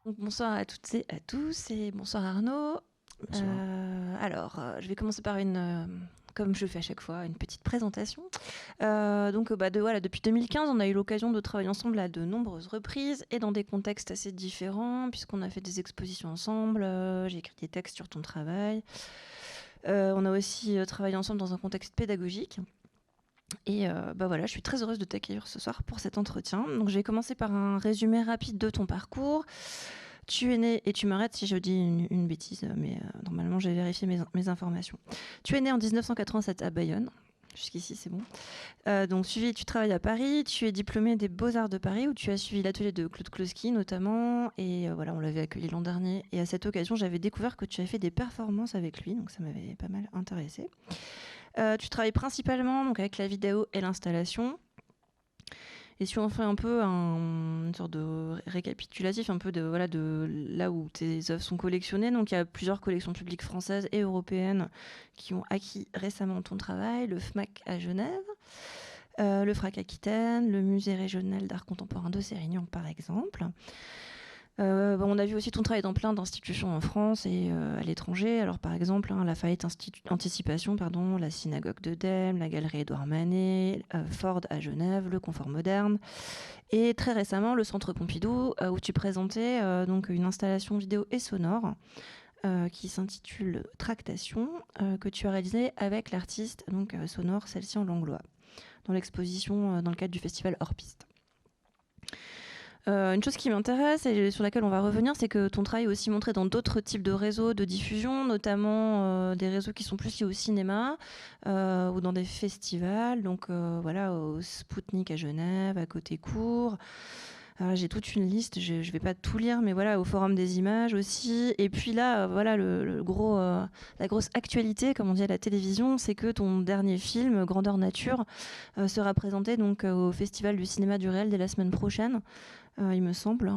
Donc, bonsoir à toutes et à tous et bonsoir Arnaud. Bonsoir. Je vais commencer par comme je le fais à chaque fois, une petite présentation. Depuis 2015, on a eu l'occasion de travailler ensemble à de nombreuses reprises et dans des contextes assez différents, puisqu'on a fait des expositions ensemble, j'ai écrit des textes sur ton travail. On a aussi travaillé ensemble dans un contexte pédagogique. Je suis très heureuse de t'accueillir ce soir pour cet entretien. Donc, je vais commencer par un résumé rapide de ton parcours. Tu es né, et tu m'arrêtes si je dis une bêtise, mais normalement j'ai vérifié mes informations. Tu es né en 1987 à Bayonne. Jusqu'ici, c'est bon. Tu travailles à Paris, tu es diplômé des Beaux-Arts de Paris, où tu as suivi l'atelier de Claude Kloski notamment. On l'avait accueilli l'an dernier. Et à cette occasion, j'avais découvert que tu avais fait des performances avec lui, donc ça m'avait pas mal intéressé. Tu travailles principalement donc, avec la vidéo et l'installation. Et si on fait un peu une sorte de récapitulatif un peu de là où tes œuvres sont collectionnées, donc il y a plusieurs collections publiques françaises et européennes qui ont acquis récemment ton travail, le FMAC à Genève, le FRAC Aquitaine, le Musée régional d'art contemporain de Sérignan par exemple. On a vu aussi ton travail dans plein d'institutions en France et à l'étranger. Alors par exemple, la Lafayette Anticipation, la Synagogue de Delme, la Galerie Édouard Manet, Ford à Genève, le Confort Moderne. Et très récemment, le Centre Pompidou, où tu présentais donc une installation vidéo et sonore qui s'intitule Tractation, que tu as réalisée avec l'artiste sonore Celsian Langlois, dans l'exposition dans le cadre du festival Hors Piste. Une chose qui m'intéresse et sur laquelle on va revenir, c'est que ton travail est aussi montré dans d'autres types de réseaux de diffusion, notamment des réseaux qui sont plus liés au cinéma ou dans des festivals. Au Spoutnik à Genève, à Côté-Court. J'ai toute une liste, je ne vais pas tout lire, mais voilà, au Forum des images aussi. Et puis là, la grosse actualité, comme on dit à la télévision, c'est que ton dernier film, Grandeur Nature, sera présenté au Festival du cinéma du réel dès la semaine prochaine. Il me semble,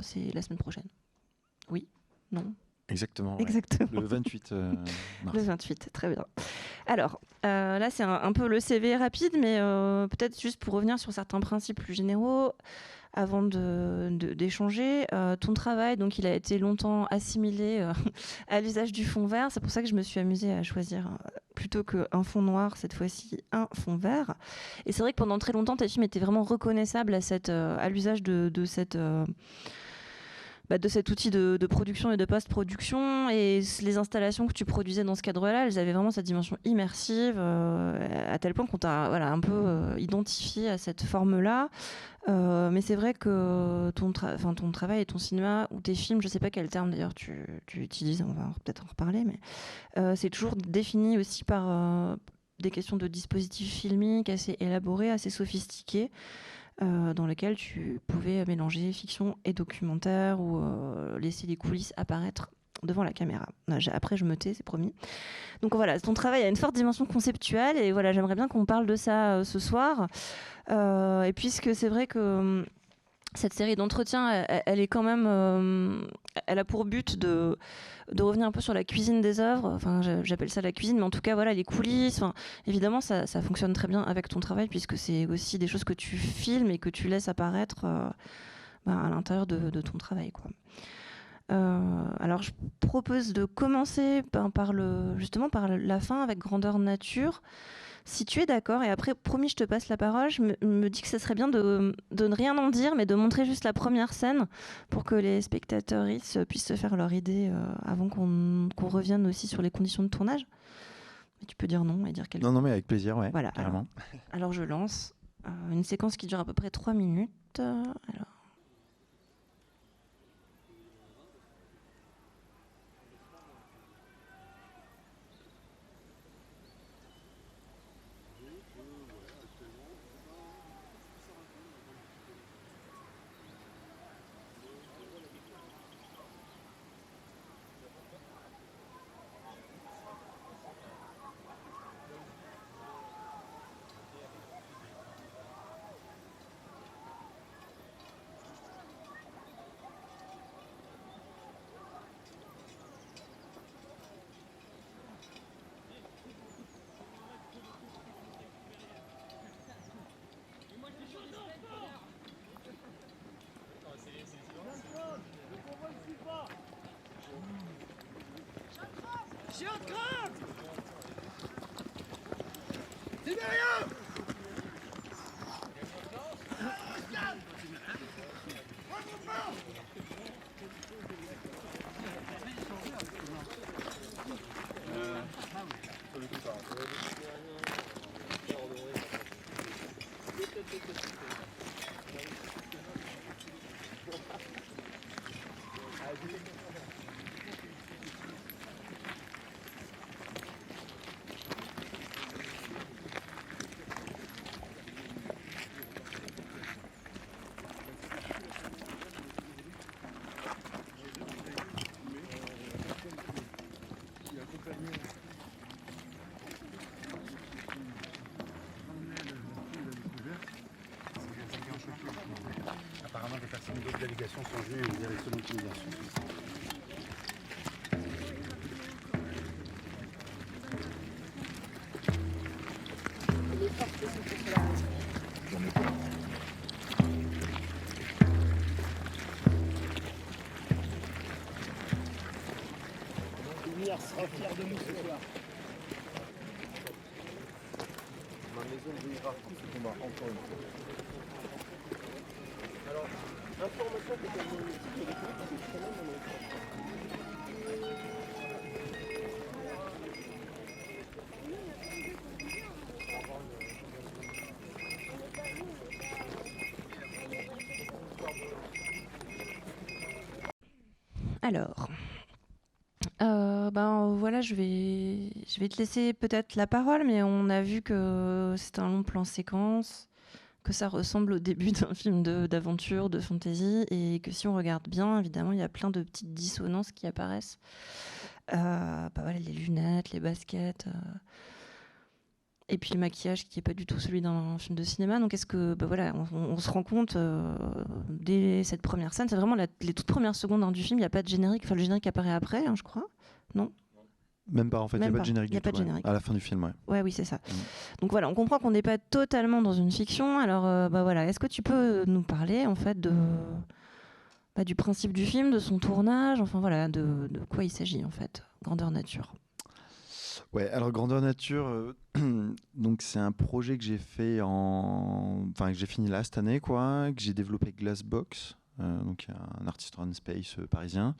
c'est la semaine prochaine. Oui, non. Exactement. Exactement. Le 28 mars. Le 28, très bien. Alors, là, c'est un peu le CV rapide, mais peut-être juste pour revenir sur certains principes plus généraux, avant d'échanger. Ton travail, donc, il a été longtemps assimilé à l'usage du fond vert. C'est pour ça que je me suis amusée à choisir, plutôt qu'un fond noir, cette fois-ci, un fond vert. Et c'est vrai que pendant très longtemps, tes films étaient vraiment reconnaissables à l'usage de cet outil de production et de post-production. Et les installations que tu produisais dans ce cadre-là, elles avaient vraiment cette dimension immersive, à tel point qu'on t'a un peu identifié à cette forme-là. Mais c'est vrai que ton travail et ton cinéma ou tes films, je sais pas quel terme d'ailleurs tu utilises, on va peut-être en reparler, mais c'est toujours défini aussi par des questions de dispositifs filmiques assez élaborés, assez sophistiqués, dans lesquels tu pouvais mélanger fiction et documentaire ou laisser les coulisses apparaître devant la caméra. Après, je me tais, c'est promis. Donc voilà, ton travail a une forte dimension conceptuelle et voilà, j'aimerais bien qu'on parle de ça ce soir. Et puisque c'est vrai que cette série d'entretiens, elle est quand même, elle a pour but de revenir un peu sur la cuisine des œuvres. Enfin, j'appelle ça la cuisine, mais en tout cas, voilà, les coulisses. Enfin, évidemment, ça fonctionne très bien avec ton travail puisque c'est aussi des choses que tu filmes et que tu laisses apparaître à l'intérieur de ton travail, quoi. Alors, je propose de commencer par la fin avec Grandeur Nature. Si tu es d'accord, et après, promis, je te passe la parole, je me dis que ce serait bien de ne rien en dire, mais de montrer juste la première scène pour que les spectateurs puissent se faire leur idée avant qu'on revienne aussi sur les conditions de tournage. Et tu peux dire non et dire quelque chose. Non, mais avec plaisir, ouais. Voilà, Carrément. alors je lance une séquence qui dure à peu près 3 minutes. Alors. Apparemment, des personnes d'autres délégations sont venues et vous avez selon l'utilisation. Lumière sera fière de nous ce soir. Ma maison brillera pour ce combat, encore une fois. Alors, information que tu as mis ici, c'est extrêmement Alors, voilà, je vais te laisser peut-être la parole, mais on a vu que c'est un long plan séquence, que ça ressemble au début d'un film d'aventure, de fantasy, et que si on regarde bien, évidemment, il y a plein de petites dissonances qui apparaissent. Voilà, les lunettes, les baskets, et puis le maquillage qui n'est pas du tout celui d'un film de cinéma. Donc est-ce que, voilà, on se rend compte dès cette première scène, c'est vraiment les toutes premières secondes du film, il n'y a pas de générique, enfin le générique apparaît après, je crois, non ? Même pas, en fait, il n'y a pas de générique du tout. À la fin du film, ouais. Oui, c'est ça. Donc voilà, on comprend qu'on n'est pas totalement dans une fiction. Alors, voilà, est-ce que tu peux nous parler, en fait, du principe du film, de son tournage, enfin voilà, de quoi il s'agit, en fait, Grandeur Nature. Ouais, alors Grandeur Nature, donc c'est un projet que j'ai fait que j'ai fini là cette année, quoi, que j'ai développé avec Glassbox. Donc un artist run space parisien,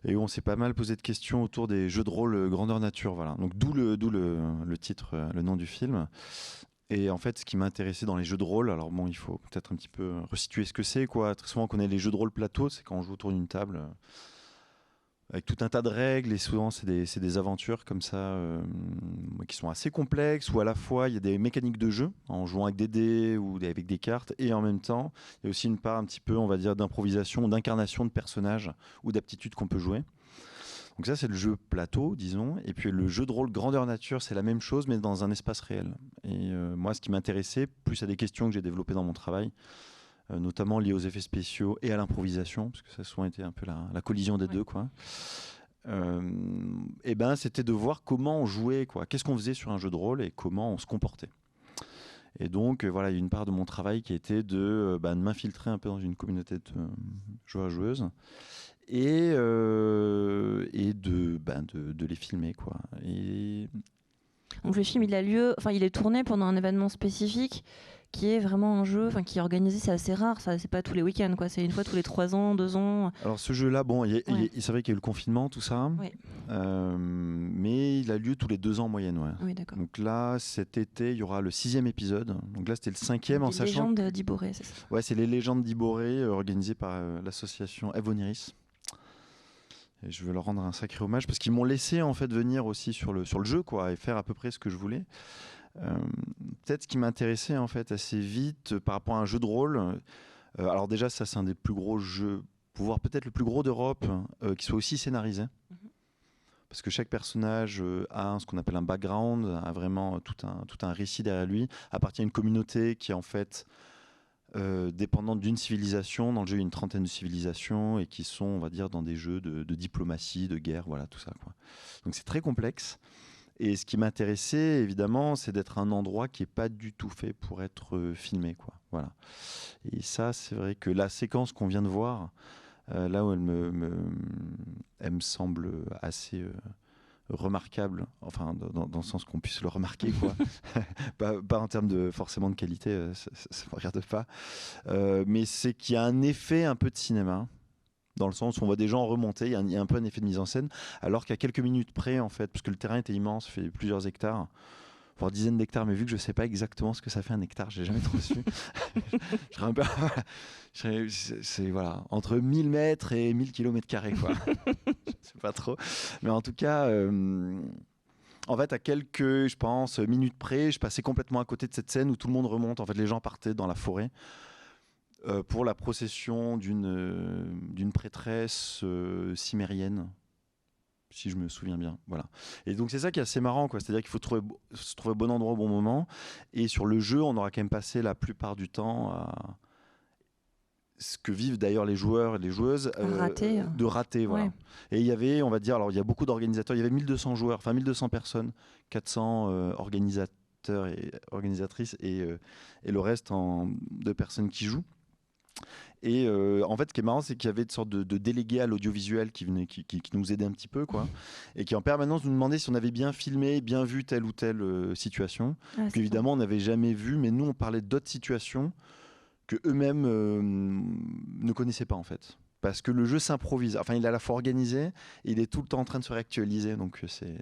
et où on s'est pas mal posé de questions autour des jeux de rôle grandeur nature, voilà. Donc d'où le titre, le nom du film. Et en fait, ce qui m'intéressait dans les jeux de rôle, alors bon, il faut peut-être un petit peu resituer ce que c'est, quoi. Très souvent on connaît les jeux de rôle plateau, c'est quand on joue autour d'une table avec tout un tas de règles, et souvent c'est des aventures comme ça qui sont assez complexes, où à la fois il y a des mécaniques de jeu en jouant avec des dés ou avec des cartes, et en même temps il y a aussi une part un petit peu, on va dire, d'improvisation, d'incarnation de personnages ou d'aptitudes qu'on peut jouer. Donc ça, c'est le jeu plateau, disons. Et puis le jeu de rôle grandeur nature, c'est la même chose, mais dans un espace réel. Et moi, ce qui m'intéressait, plus à des questions que j'ai développées dans mon travail, notamment liées aux effets spéciaux et à l'improvisation, parce que ça a souvent été un peu la collision des deux, quoi. C'était de voir comment on jouait, quoi. Qu'est-ce qu'on faisait sur un jeu de rôle et comment on se comportait. Et donc, voilà, il y a une part de mon travail qui a été de m'infiltrer un peu dans une communauté de joueurs-joueuses et de les filmer, quoi. Donc le film, il est tourné pendant un événement spécifique qui est vraiment un jeu, qui est organisé, c'est assez rare, ça, c'est pas tous les week-ends, quoi. C'est une fois tous les 3 ans, 2 ans. Alors ce jeu-là, bon, c'est vrai qu'il y a eu le confinement, tout ça, oui. Mais il a lieu tous les 2 ans en moyenne, ouais. Oui, d'accord. Donc là, cet été, il y aura le 6e épisode. Donc là, c'était le 5e, en sachant. Les légendes d'Iboré, c'est ça. Ouais, c'est les légendes d'Iboré, organisées par l'association Evoniris. Et je veux leur rendre un sacré hommage parce qu'ils m'ont laissé en fait venir aussi sur le jeu, quoi, et faire à peu près ce que je voulais. Peut-être ce qui m'intéressait en fait assez vite par rapport à un jeu de rôle. Alors déjà, ça c'est un des plus gros jeux, voire peut-être le plus gros d'Europe, qui soit aussi scénarisé. Parce que chaque personnage a ce qu'on appelle un background, a vraiment tout un récit derrière lui, appartient à une communauté qui est en fait dépendante d'une civilisation. Dans le jeu, il y a une trentaine de civilisations et qui sont, on va dire, dans des jeux de diplomatie, de guerre, voilà, tout ça, quoi. Donc c'est très complexe. Et ce qui m'intéressait, évidemment, c'est d'être un endroit qui n'est pas du tout fait pour être filmé, quoi. Voilà. Et ça, c'est vrai que la séquence qu'on vient de voir, là où elle me semble assez remarquable, enfin dans le sens qu'on puisse le remarquer, quoi. Pas en termes forcément de qualité, ça ne me regarde pas. Mais c'est qu'il y a un effet un peu de cinéma, dans le sens où on voit des gens remonter, il y a un peu un effet de mise en scène, alors qu'à quelques minutes près, en fait, parce que le terrain était immense, fait plusieurs hectares, voire dizaines d'hectares, mais vu que je ne sais pas exactement ce que ça fait un hectare, j'ai jamais trop su. Je serais un peu, c'est voilà, entre 1000 mètres et 1000 km², quoi. Je ne sais pas trop. Mais en tout cas, en fait, à quelques, je pense, minutes près, je passais complètement à côté de cette scène où tout le monde remonte. En fait, les gens partaient dans la forêt pour la procession d'une prêtresse cimérienne, si je me souviens bien. Voilà. Et donc c'est ça qui est assez marrant, quoi. C'est-à-dire qu'il faut se trouver au bon endroit au bon moment. Et sur le jeu, on aura quand même passé la plupart du temps à ce que vivent d'ailleurs les joueurs et les joueuses, de rater. Voilà. Ouais. Et il y avait, on va dire, alors il y a beaucoup d'organisateurs, il y avait 1200 joueurs, enfin 1200 personnes, 400 organisateurs et organisatrices et le reste de personnes qui jouent. Et en fait, ce qui est marrant, c'est qu'il y avait une sorte de délégué à l'audiovisuel qui nous aidait un petit peu, quoi, et qui en permanence nous demandait si on avait bien filmé, bien vu telle ou telle situation. Puis évidemment, on n'avait jamais vu, mais nous, on parlait d'autres situations que eux-mêmes ne connaissaient pas, en fait. Parce que le jeu s'improvise. Enfin, il est à la fois organisé et il est tout le temps en train de se réactualiser. Donc, c'est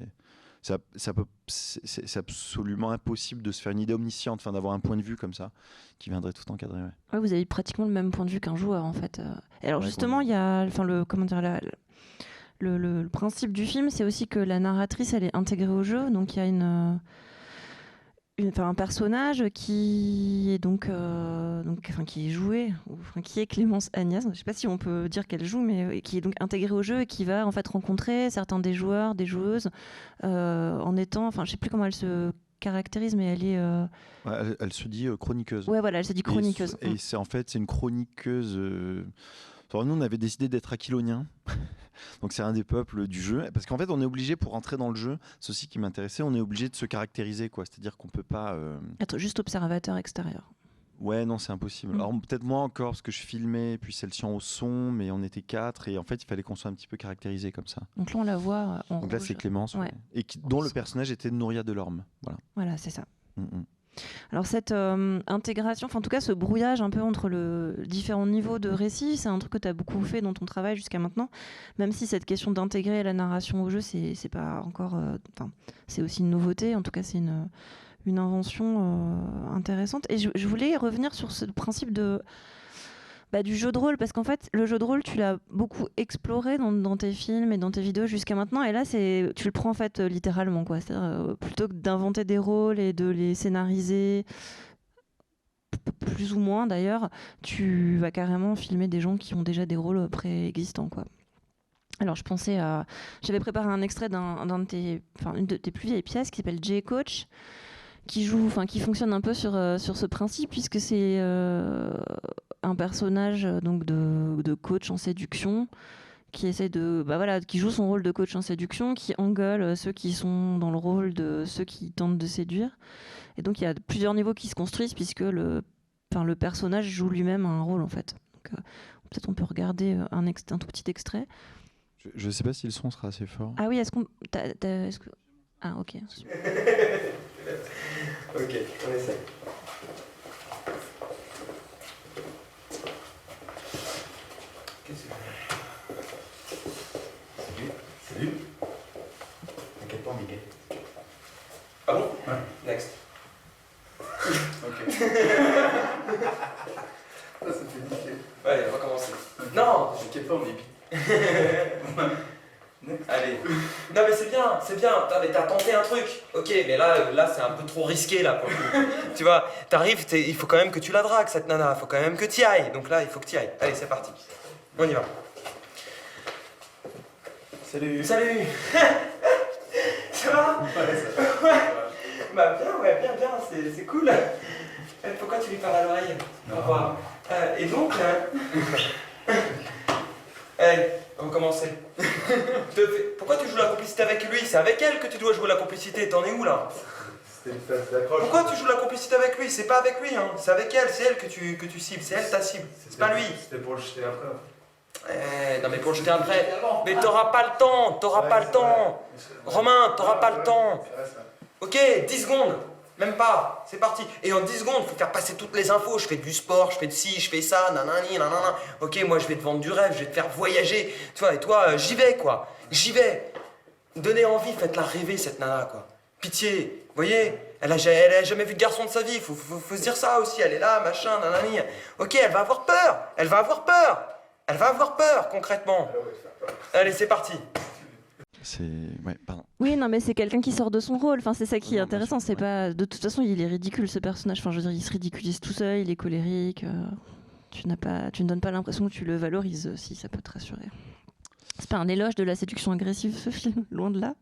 absolument impossible de se faire une idée omnisciente, enfin d'avoir un point de vue comme ça qui viendrait tout encadrer. Ouais. Ouais, vous avez pratiquement le même point de vue qu'un joueur, en fait. Et alors justement, il y a, enfin le principe du film, c'est aussi que la narratrice, elle est intégrée au jeu, donc il y a un personnage qui est qui est joué, qui est Clémence Agnès. Je ne sais pas si on peut dire qu'elle joue, mais qui est donc intégrée au jeu et qui va en fait rencontrer certains des joueurs, des joueuses, en étant, enfin, je ne sais plus comment elle se caractérise, mais elle est. Elle se dit chroniqueuse. Ouais, voilà, elle se dit chroniqueuse. Et c'est une chroniqueuse. Nous, on avait décidé d'être aquiloniens. Donc c'est un des peuples du jeu, parce qu'en fait on est obligé pour entrer dans le jeu, c'est aussi qui m'intéressait, on est obligé de se caractériser, quoi. C'est-à-dire qu'on peut pas être juste observateur extérieur. Ouais, non, c'est impossible. Alors peut-être moi encore parce que je filmais, puis c'est le sien au son, mais on était 4 et en fait il fallait qu'on soit un petit peu caractérisé comme ça. Donc là on la voit en Donc rouge. Là c'est Clémence, ouais. Et dont le personnage était Nouria Delorme. Voilà, c'est ça. Alors cette intégration, en tout cas ce brouillage un peu entre différents niveaux de récit, c'est un truc que tu as beaucoup fait dans ton travail jusqu'à maintenant, même si cette question d'intégrer la narration au jeu, c'est pas encore, c'est aussi une nouveauté, en tout cas c'est une invention intéressante. Et je voulais revenir sur ce principe du jeu de rôle, parce qu'en fait le jeu de rôle tu l'as beaucoup exploré dans tes films et dans tes vidéos jusqu'à maintenant, et là tu le prends en fait littéralement, quoi. C'est-à-dire, plutôt que d'inventer des rôles et de les scénariser plus ou moins d'ailleurs, tu vas carrément filmer des gens qui ont déjà des rôles préexistants, quoi. Alors j'avais préparé un extrait une de tes plus vieilles pièces qui s'appelle J-Coach, qui fonctionne un peu sur ce principe, puisque c'est un personnage donc de coach en séduction qui essaie qui joue son rôle de coach en séduction, qui engueule ceux qui sont dans le rôle de ceux qui tentent de séduire. Et donc il y a plusieurs niveaux qui se construisent, puisque le personnage joue lui-même un rôle, en fait. Donc, peut-être on peut regarder un tout petit extrait. Je sais pas si le son sera assez fort. Ah oui, est-ce que... Ah ok. Ok, on essaie. Salut. T'inquiète pas, Miguel. Ah bon? Ouais. Next. Ok. Ça fait niquer. Allez, on va commencer. Non! T'inquiète pas, on est bien. Allez. Non mais c'est bien. Non, mais t'as tenté un truc. Ok, mais là c'est un peu trop risqué là pour le coup. Tu vois, t'arrives, il faut quand même que tu la dragues cette nana. Il faut quand même que t'y ailles. Donc là, il faut que t'y ailles. Allez, c'est parti. On y va. Salut. Ça va? Ouais, ça va. Ouais. Bah bien, c'est cool. Pourquoi tu lui parles à l'oreille? Au revoir. Et donc... Allez, on va commencer. Pourquoi tu joues la complicité avec lui? C'est avec elle que tu dois jouer la complicité. T'en es où là? C'était une phase d'accroche. Pourquoi tu joues la complicité avec lui? C'est pas avec lui, hein. C'est avec elle, c'est elle que tu cibles. C'est elle ta cible. C'est pas lui. C'était pour le jeter après. Non mais pour jeter un trait. Mais t'auras pas le temps, Romain, t'auras pas le temps. Ok, 10 secondes, même pas, c'est parti. Et en 10 secondes, faut faire passer toutes les infos. Je fais du sport, je fais de ci, je fais ça, nanani, nanana. Ok, moi je vais te vendre du rêve, je vais te faire voyager. Tu vois, et toi, j'y vais quoi. J'y vais. Donnez envie, faites-la rêver cette nana quoi. Pitié, vous voyez, elle a jamais vu de garçon de sa vie, faut se dire ça aussi. Elle est là, machin, nanani. Ok, elle va avoir peur concrètement. Allez, c'est parti. Ouais, pardon. Oui, non, mais c'est quelqu'un qui sort de son rôle. Enfin, c'est ça qui est intéressant. C'est ouais. pas. De toute façon, il est ridicule ce personnage. Enfin, je veux dire, il se ridiculise tout seul. Il est colérique. Tu ne donnes pas l'impression que tu le valorises. Si ça peut te rassurer. C'est pas un éloge de la séduction agressive, ce film, loin de là.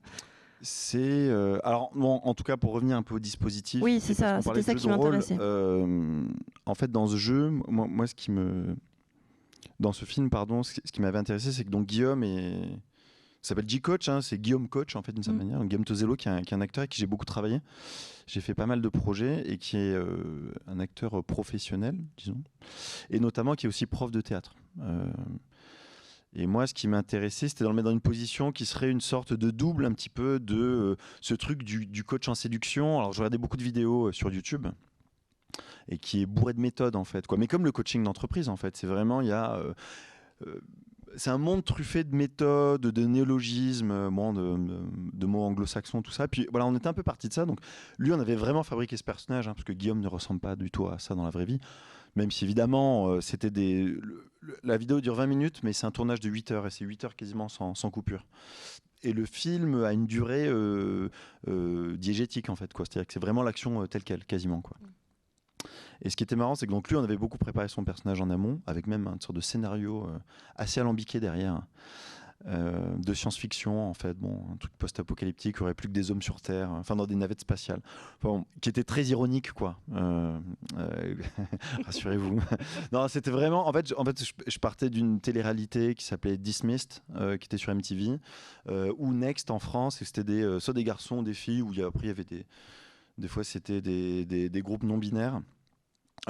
C'est alors bon, en tout cas pour revenir un peu au dispositif. Oui, c'est ça. C'était ça qui m'intéressait. En fait, dans ce jeu, moi, dans ce film, pardon, ce qui m'avait intéressé, c'est que donc Guillaume s'appelle G-Coach, hein, c'est Guillaume Coach en fait d'une certaine manière. Donc, Guillaume Tozello qui est un acteur avec qui j'ai beaucoup travaillé. J'ai fait pas mal de projets et qui est un acteur professionnel, disons, et notamment qui est aussi prof de théâtre. Et moi, ce qui m'intéressait, c'était de le mettre dans une position qui serait une sorte de double un petit peu de ce truc du coach en séduction. Alors, je regardais beaucoup de vidéos sur YouTube et qui est bourré de méthodes, en fait, quoi. Mais comme le coaching d'entreprise, en fait. C'est vraiment, c'est un monde truffé de méthodes, de néologismes, de mots anglo-saxons, tout ça. Puis voilà, on était un peu parti de ça. Donc, lui, on avait vraiment fabriqué ce personnage, hein, parce que Guillaume ne ressemble pas du tout à ça dans la vraie vie. Même si évidemment, la vidéo dure 20 minutes, mais c'est un tournage de 8 heures, et c'est 8 heures quasiment sans coupure. Et le film a une durée diégétique, en fait, quoi. C'est-à-dire que c'est vraiment l'action telle qu'elle, quasiment, quoi. Et ce qui était marrant, c'est que donc lui, on avait beaucoup préparé son personnage en amont, avec même une sorte de scénario assez alambiqué derrière, de science-fiction, en fait, bon, un truc post-apocalyptique, il n'y aurait plus que des hommes sur Terre, enfin dans des navettes spatiales, bon, qui était très ironique, quoi. Rassurez-vous. Non, c'était vraiment, en fait, je partais d'une télé-réalité qui s'appelait Dismissed, qui était sur MTV, ou Next en France, et c'était soit des garçons, des filles, où après il y avait des fois c'était des groupes non binaires.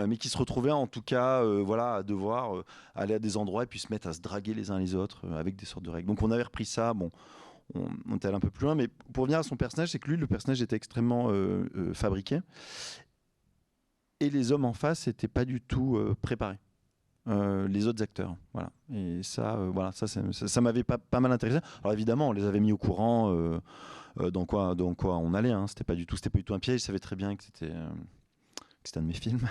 Mais qui se retrouvaient en tout cas voilà, à devoir aller à des endroits et puis se mettre à se draguer les uns les autres avec des sortes de règles. Donc on avait repris ça, bon, on était allé un peu plus loin, mais pour revenir à son personnage, c'est que lui, le personnage était extrêmement fabriqué et les hommes en face n'étaient pas du tout préparés. Les autres acteurs, voilà. Et ça, voilà, ça m'avait pas mal intéressé. Alors évidemment, on les avait mis au courant dans quoi on allait. Hein. C'était pas du tout un piège. Je savais très bien que c'était un de mes films.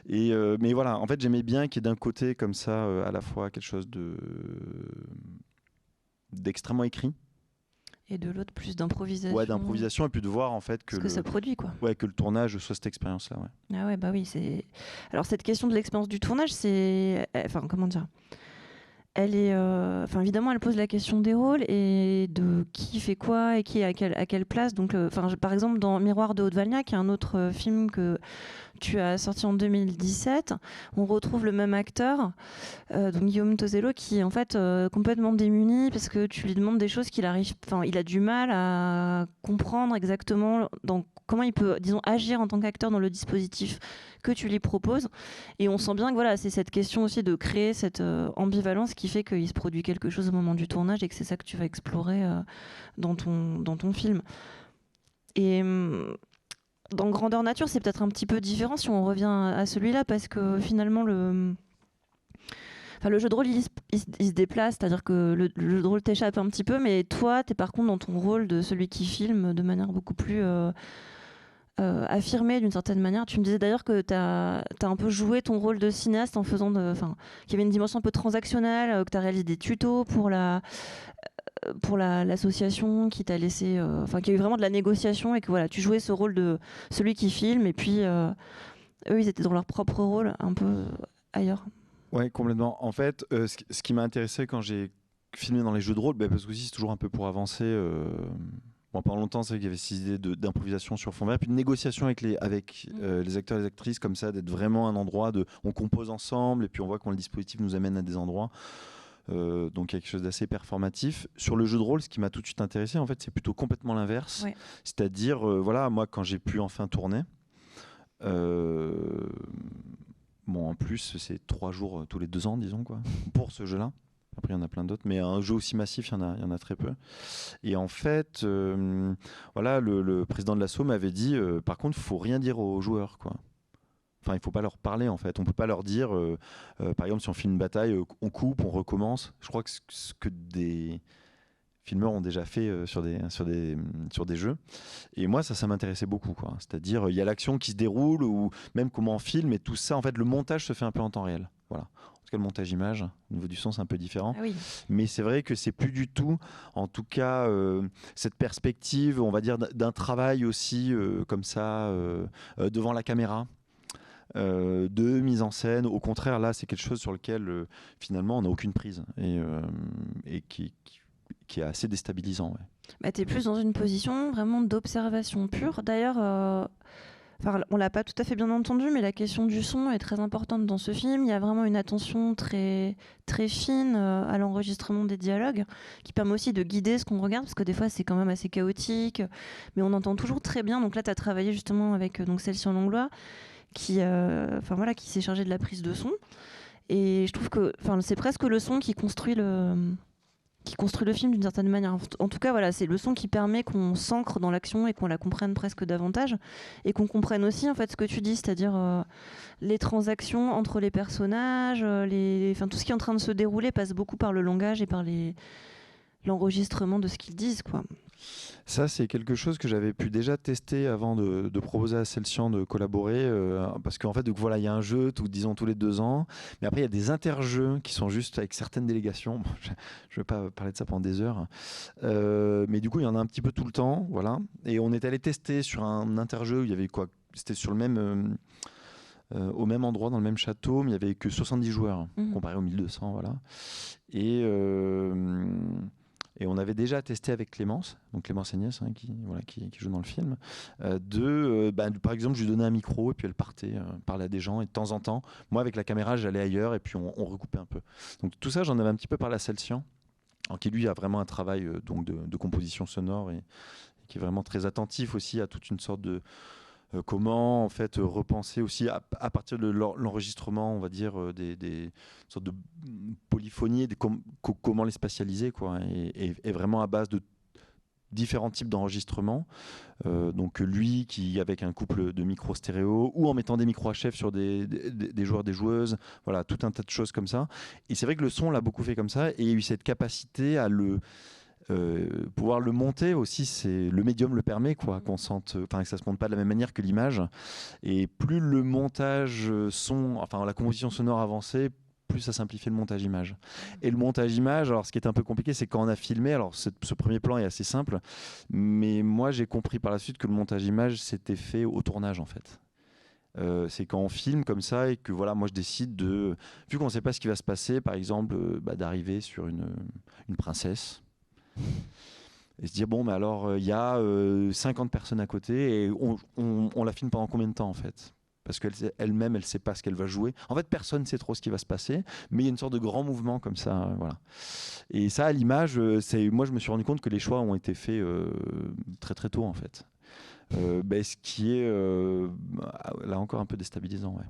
Et mais voilà, en fait, j'aimais bien qu'il y ait d'un côté comme ça, à la fois quelque chose d'extrêmement écrit. Et de l'autre, plus d'improvisation. Ouais, d'improvisation, et puis de voir en fait que ça produit, quoi. Ouais, que le tournage soit cette expérience-là. Ouais. Ah ouais, bah oui, c'est. Alors cette question de l'expérience du tournage, c'est, enfin, comment dire. Elle est, enfin évidemment, elle pose la question des rôles et de qui fait quoi et qui est à quelle place. Donc, par exemple, dans Miroir de Haute-Valnia, qui est un autre film que tu as sorti en 2017, on retrouve le même acteur, donc Guillaume Tozello, qui est en fait complètement démuni parce que tu lui demandes des choses il a du mal à comprendre exactement comment il peut, disons, agir en tant qu'acteur dans le dispositif que tu lui proposes. Et on sent bien que voilà, c'est cette question aussi de créer cette ambivalence qui fait qu'il se produit quelque chose au moment du tournage et que c'est ça que tu vas explorer dans ton film. Et dans Grandeur Nature, c'est peut-être un petit peu différent si on revient à celui-là, parce que finalement, le jeu de rôle, il se déplace, c'est-à-dire que le jeu de rôle t'échappe un petit peu, mais toi, t'es par contre dans ton rôle de celui qui filme de manière beaucoup plus affirmée d'une certaine manière. Tu me disais d'ailleurs que t'as un peu joué ton rôle de cinéaste en faisant qu'il y avait une dimension un peu transactionnelle, que t'as réalisé des tutos pour l'association qui t'a laissé, qu'il y a eu vraiment de la négociation et que voilà, tu jouais ce rôle de celui qui filme et puis eux ils étaient dans leur propre rôle un peu ailleurs. Ouais, complètement. En fait, ce qui m'a intéressé quand j'ai filmé dans les jeux de rôle, parce que aussi c'est toujours un peu pour avancer. Pendant longtemps, c'est vrai qu'il y avait ces idées d'improvisation sur fond vert, puis de négociation avec les acteurs et les actrices, comme ça, d'être vraiment un endroit on compose ensemble et puis on voit comment le dispositif nous amène à des endroits. Donc quelque chose d'assez performatif. Sur le jeu de rôle, ce qui m'a tout de suite intéressé, en fait, c'est plutôt complètement l'inverse. Ouais. C'est-à-dire, voilà, moi, quand j'ai pu enfin tourner, en plus, c'est 3 jours tous les 2 ans, disons, quoi, pour ce jeu-là. Après, il y en a plein d'autres, mais un jeu aussi massif, il y en a très peu. Et en fait, voilà, le président de l'asso m'avait dit, par contre, il faut rien dire aux joueurs, quoi. Enfin, il faut pas leur parler, en fait. On peut pas leur dire, par exemple, si on filme une bataille, on coupe, on recommence. Je crois que ce que des filmeurs ont déjà fait sur des jeux. Et moi, ça m'intéressait beaucoup, quoi. C'est-à-dire, il y a l'action qui se déroule, ou même comment on filme, et tout ça, en fait, le montage se fait un peu en temps réel. Voilà. En tout cas, le montage image, au niveau du son, c'est un peu différent. Ah oui. Mais c'est vrai que c'est plus du tout, en tout cas, cette perspective, on va dire, d'un travail aussi comme ça, devant la caméra, de mise en scène. Au contraire, là, c'est quelque chose sur lequel, finalement, on n'a aucune prise et qui est assez déstabilisant. Ouais. Bah, tu es plus dans une position vraiment d'observation pure. D'ailleurs, on l'a pas tout à fait bien entendu, mais la question du son est très importante dans ce film. Il y a vraiment une attention très, très fine à l'enregistrement des dialogues, qui permet aussi de guider ce qu'on regarde, parce que des fois c'est quand même assez chaotique, mais on entend toujours très bien. Donc là, tu as travaillé justement avec Celle-ci en Langlois, qui s'est chargée de la prise de son. Et je trouve que c'est presque le son qui construit le film d'une certaine manière. En tout cas, voilà, c'est le son qui permet qu'on s'ancre dans l'action et qu'on la comprenne presque davantage, et qu'on comprenne aussi en fait ce que tu dis, c'est-à-dire les transactions entre les personnages, tout ce qui est en train de se dérouler passe beaucoup par le langage et par l'enregistrement de ce qu'ils disent, quoi. Ça, c'est quelque chose que j'avais pu déjà tester avant de proposer à Celsian de collaborer, parce qu'en fait, donc, voilà, il y a un jeu, disons tous les 2 ans, mais après il y a des interjeux qui sont juste avec certaines délégations. Bon, je ne vais pas parler de ça pendant des heures, mais du coup, il y en a un petit peu tout le temps, voilà. Et on est allé tester sur un interjeu où il y avait quoi ? C'était sur le même, au même endroit, dans le même château, mais il n'y avait que 70 joueurs, comparé aux 1200, voilà. Et on avait déjà testé avec Clémence, donc Clémence Agnès, hein, qui joue dans le film, par exemple, je lui donnais un micro et puis elle partait parler à des gens, et de temps en temps, moi avec la caméra, j'allais ailleurs et puis on recoupait un peu. Donc tout ça, j'en avais un petit peu parlé à Celsian, qui lui a vraiment un travail donc de composition sonore et qui est vraiment très attentif aussi à toute une sorte de comment en fait repenser aussi à partir de l'enregistrement, on va dire, des sortes de polyphonies, comment les spatialiser, quoi, et vraiment à base de différents types d'enregistrements. Donc lui qui avec un couple de micros stéréo, ou en mettant des micros HF sur des joueurs, des joueuses, voilà, tout un tas de choses comme ça. Et c'est vrai que le son l'a beaucoup fait comme ça, et il y a eu cette capacité à pouvoir le monter aussi, le médium le permet, quoi, que ça se monte pas de la même manière que l'image. Et plus le montage la composition sonore avançait, plus ça simplifiait le montage image. Et le montage image, alors ce qui est un peu compliqué, c'est quand on a filmé, alors ce premier plan est assez simple, mais moi j'ai compris par la suite que le montage image s'était fait au tournage, en fait. C'est quand on filme comme ça et que voilà, moi je décide vu qu'on ne sait pas ce qui va se passer, par exemple, d'arriver sur une princesse et se dire bon, mais alors il y a 50 personnes à côté, et on la filme pendant combien de temps, en fait, parce qu'elle-même elle sait pas ce qu'elle va jouer. En fait, personne ne sait trop ce qui va se passer, mais il y a une sorte de grand mouvement comme ça, voilà. Et ça, à l'image, moi je me suis rendu compte que les choix ont été faits très très tôt, en fait. Ce qui est là encore un peu déstabilisant, ouais.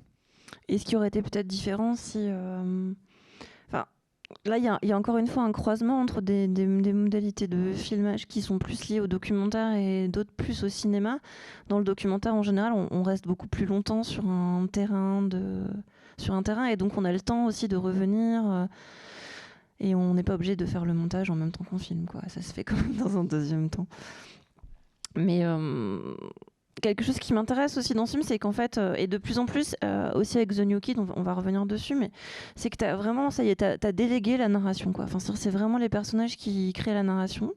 Et ce qui aurait été peut-être différent si là, il y a encore une fois un croisement entre des modalités de filmage qui sont plus liées au documentaire et d'autres plus au cinéma. Dans le documentaire, en général, on reste beaucoup plus longtemps sur un terrain, et donc on a le temps aussi de revenir, et on n'est pas obligé de faire le montage en même temps qu'on filme, quoi. Ça se fait quand même dans un deuxième temps. Mais quelque chose qui m'intéresse aussi dans ce film, c'est qu'en fait, et de plus en plus, aussi avec The New Kid, on va revenir dessus, mais c'est que t'as vraiment, ça y est, t'as délégué la narration, quoi. Enfin, c'est vraiment les personnages qui créent la narration.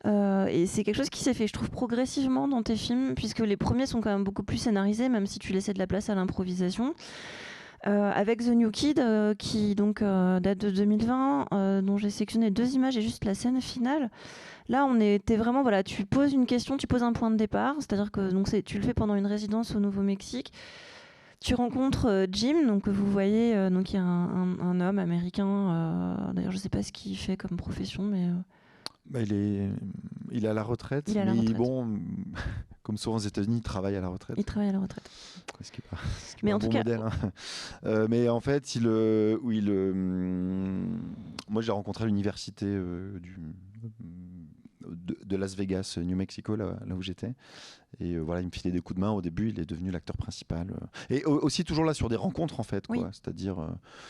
Et c'est quelque chose qui s'est fait, je trouve, progressivement dans tes films, puisque les premiers sont quand même beaucoup plus scénarisés, même si tu laissais de la place à l'improvisation. Avec The New Kid, qui donc date de 2020, dont j'ai sélectionné 2 images et juste la scène finale. Là, t'es vraiment, voilà, tu poses une question, tu poses un point de départ, c'est-à-dire que donc, tu le fais pendant une résidence au Nouveau-Mexique. Tu rencontres Jim, donc vous voyez, donc il y a un homme américain. D'ailleurs, je ne sais pas ce qu'il fait comme profession, mais il est à la retraite. Il est à la retraite. Bon, comme souvent aux États-Unis, il travaille à la retraite. Il travaille à la retraite. Ce qui est pas, Mais en un tout bon cas, modèle. Mais en fait, moi, j'ai rencontré à l'université de Las Vegas, New Mexico, là où j'étais. Et voilà, il me filait des coups de main. Au début, il est devenu l'acteur principal. Et aussi toujours là sur des rencontres, en fait. Quoi. Oui. C'est-à-dire,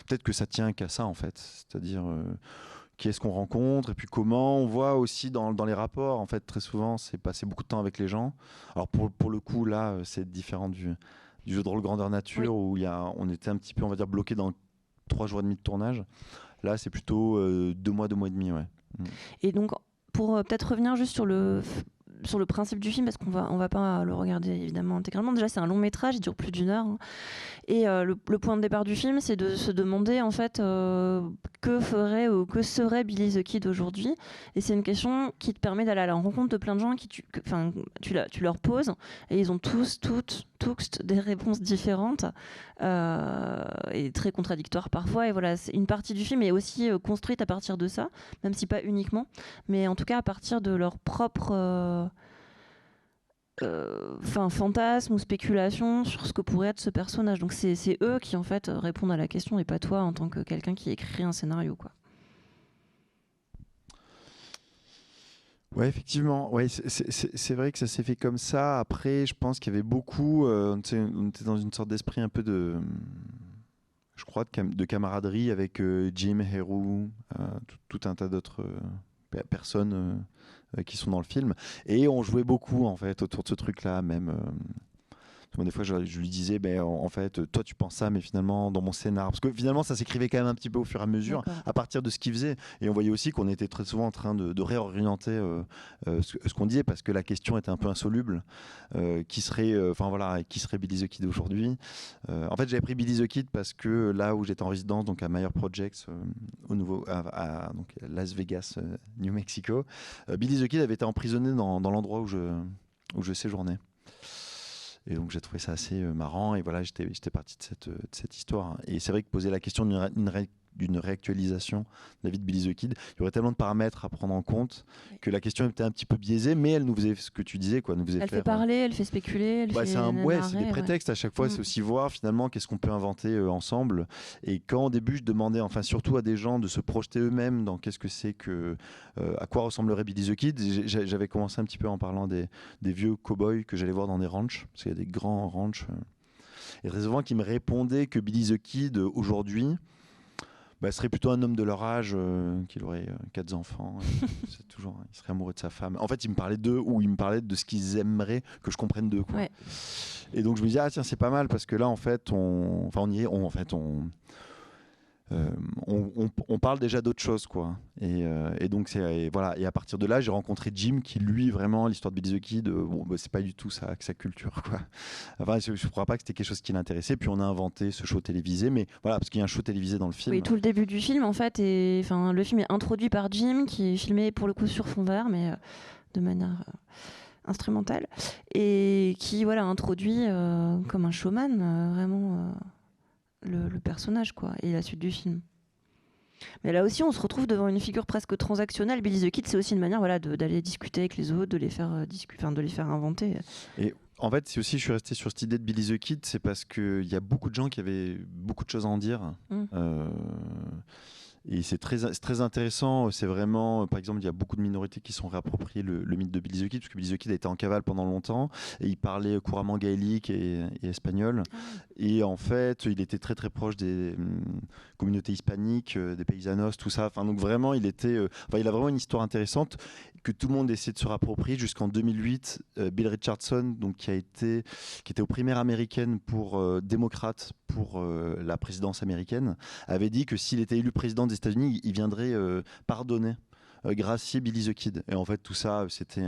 peut-être que ça tient qu'à ça, en fait. C'est-à-dire, qui est-ce qu'on rencontre et puis comment. On voit aussi dans les rapports, en fait, très souvent, c'est passer beaucoup de temps avec les gens. Alors pour le coup, là, c'est différent du jeu de rôle grandeur nature où on était un petit peu, on va dire, bloqué dans 3 jours et demi de tournage. Là, c'est plutôt 2 mois et demi, ouais. Et donc, pour peut-être revenir juste sur le principe du film, parce qu'on va pas le regarder évidemment intégralement. Déjà, c'est un long métrage, il dure plus d'1 heure. Hein. Et le point de départ du film, c'est de se demander en fait que ferait ou que serait Billy the Kid aujourd'hui. Et c'est une question qui te permet d'aller à la rencontre de plein de gens tu leur poses et ils ont toutes des réponses différentes et très contradictoires parfois. Et voilà, c'est une partie du film est aussi construite à partir de ça, même si pas uniquement, mais en tout cas à partir de leur propre fantasme ou spéculation sur ce que pourrait être ce personnage. Donc c'est eux qui en fait répondent à la question et pas toi en tant que quelqu'un qui écrit un scénario, quoi. Ouais, effectivement. Ouais, c'est vrai que ça s'est fait comme ça. Après, je pense qu'il y avait beaucoup. On était dans une sorte d'esprit un peu je crois, de camaraderie avec Jim, Heru, tout un tas d'autres personnes qui sont dans le film. Et on jouait beaucoup, en fait, autour de ce truc-là, même. Des fois, je lui disais, en fait, toi, tu penses ça, mais finalement, dans mon scénar. Parce que finalement, ça s'écrivait quand même un petit peu au fur et à mesure, à partir de ce qu'il faisait. Et on voyait aussi qu'on était très souvent en train de réorienter ce qu'on disait, parce que la question était un peu insoluble. Qui serait Billy the Kid aujourd'hui? En fait, j'avais pris Billy the Kid parce que là où j'étais en résidence, donc à Meyer Projects, donc Las Vegas, New Mexico, Billy the Kid avait été emprisonné dans l'endroit où je séjournais. Et donc j'ai trouvé ça assez marrant et voilà, j'étais parti de cette histoire. Et c'est vrai que poser la question d'une réactualisation de la vie de Billy the Kid, il y aurait tellement de paramètres à prendre en compte que la question était un petit peu biaisée, mais elle nous faisait ce que tu disais, quoi, nous faisait elle faire. Fait parler, elle fait spéculer, c'est des prétextes à chaque fois, c'est aussi voir finalement qu'est-ce qu'on peut inventer ensemble. Et quand au début je demandais, enfin surtout à des gens de se projeter eux-mêmes dans qu'est-ce que c'est que, à quoi ressemblerait Billy the Kid, j'avais commencé un petit peu en parlant des vieux cow-boys que j'allais voir dans des ranchs, parce qu'il y a des grands ranchs. Et très souvent qui me répondaient que Billy the Kid aujourd'hui serait plutôt un homme de leur âge, qu'il aurait 4 enfants. C'est toujours, il serait amoureux de sa femme. En fait, il me parlait d'eux ou il me parlait de ce qu'ils aimeraient que je comprenne d'eux. Quoi. Ouais. Et donc je me disais, tiens, c'est pas mal parce que là, en fait, on parle déjà d'autre chose, quoi. Et donc voilà. Et à partir de là, j'ai rencontré Jim, qui lui vraiment l'histoire de Billy the Kid, c'est pas du tout sa culture, quoi. Enfin, je ne crois pas que c'était quelque chose qui l'intéressait. Puis on a inventé ce show télévisé, mais voilà, parce qu'il y a un show télévisé dans le film. Oui, tout le début du film, en fait, le film est introduit par Jim, qui est filmé pour le coup sur fond vert, mais de manière instrumentale, et qui introduit comme un showman vraiment. Le personnage, quoi, et la suite du film. Mais là aussi, on se retrouve devant une figure presque transactionnelle. Billy the Kid, c'est aussi une manière d'aller discuter avec les autres, de les faire inventer. Et en fait, si aussi je suis resté sur cette idée de Billy the Kid, c'est parce qu'il y a beaucoup de gens qui avaient beaucoup de choses à en dire. Et c'est très intéressant. C'est vraiment, par exemple, il y a beaucoup de minorités qui sont réappropriées le mythe de Billy the Kid, parce que Billy the Kid a été en cavale pendant longtemps et il parlait couramment gaélique et espagnol. Et en fait, il était très très proche des communautés hispaniques, des paysanos, tout ça. Enfin, donc vraiment, il a vraiment une histoire intéressante que tout le monde essaie de se réapproprier jusqu'en 2008. Bill Richardson, donc qui était aux primaires américaines pour démocrate pour la présidence américaine, avait dit que s'il était élu président des États-Unis, il viendrait pardonner, gracier Billy the Kid. Et en fait, tout ça, c'était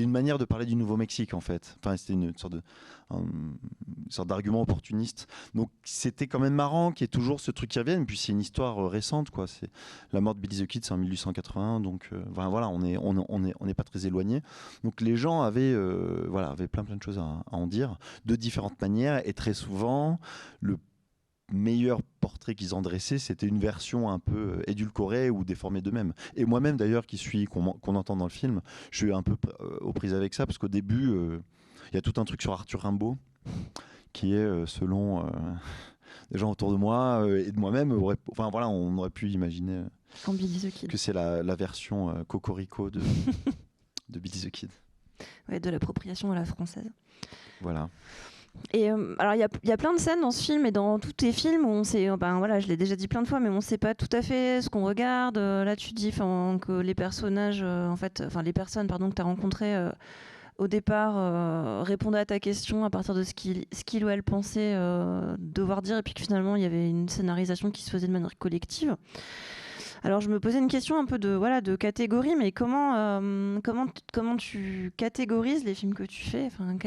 une manière de parler du Nouveau-Mexique, en fait. Enfin, c'était une sorte d'argument opportuniste. Donc, c'était quand même marrant qu'il y ait toujours ce truc qui revienne. Et puis, c'est une histoire récente, quoi. C'est la mort de Billy the Kid, c'est en 1881. Donc, voilà, on n'est pas très éloigné. Donc, les gens avaient plein de choses à en dire de différentes manières. Et très souvent, le meilleurs portraits qu'ils en dressaient, c'était une version un peu édulcorée ou déformée d'eux-mêmes. Et moi-même d'ailleurs, qu'on entend dans le film, je suis un peu aux prises avec ça, parce qu'au début, il y a tout un truc sur Arthur Rimbaud, qui est, selon des gens autour de moi et de moi-même, on aurait pu imaginer Billy the Kid. que c'est la version Cocorico de Billy the Kid. Ouais, de l'appropriation à la française. Voilà. Et alors il y a plein de scènes dans ce film et dans tous tes films où on sait, je l'ai déjà dit plein de fois, mais on sait pas tout à fait ce qu'on regarde. Là tu dis que les personnages, les personnes que tu as rencontrées au départ répondaient à ta question à partir de ce qu'il ou elle pensait devoir dire, et puis que finalement il y avait une scénarisation qui se faisait de manière collective. Alors je me posais une question un peu de catégorie, mais comment tu catégorises les films que tu fais ? Enfin,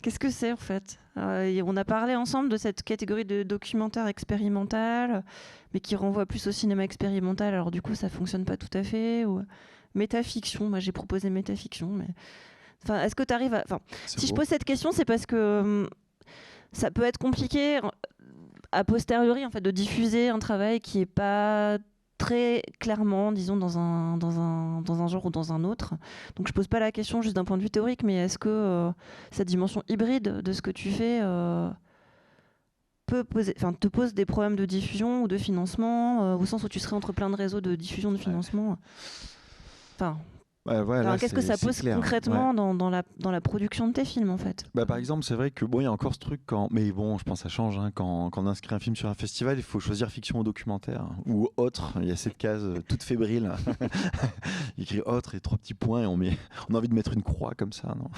qu'est-ce que c'est en fait ? On a parlé ensemble de cette catégorie de documentaire expérimental, mais qui renvoie plus au cinéma expérimental. Alors du coup, ça fonctionne pas tout à fait. Ou métafiction. Moi, j'ai proposé métafiction, mais est-ce que tu arrives à... Si je pose cette question, c'est parce que ça peut être compliqué a posteriori en fait de diffuser un travail qui est pas très clairement, disons, dans un genre ou dans un autre. Donc je pose pas la question juste d'un point de vue théorique, mais est-ce que cette dimension hybride de ce que tu fais te pose des problèmes de diffusion ou de financement, au sens où tu serais entre plein de réseaux de diffusion de financement. Qu'est-ce que ça pose concrètement dans la production de tes films en fait ? Par exemple, c'est vrai que il y a encore ce truc mais bon, je pense que ça change quand on inscrit un film sur un festival, il faut choisir fiction ou documentaire ou autre. Il y a cette case toute fébrile, il écrit autre et 3 petits points et on a envie de mettre une croix comme ça, non ?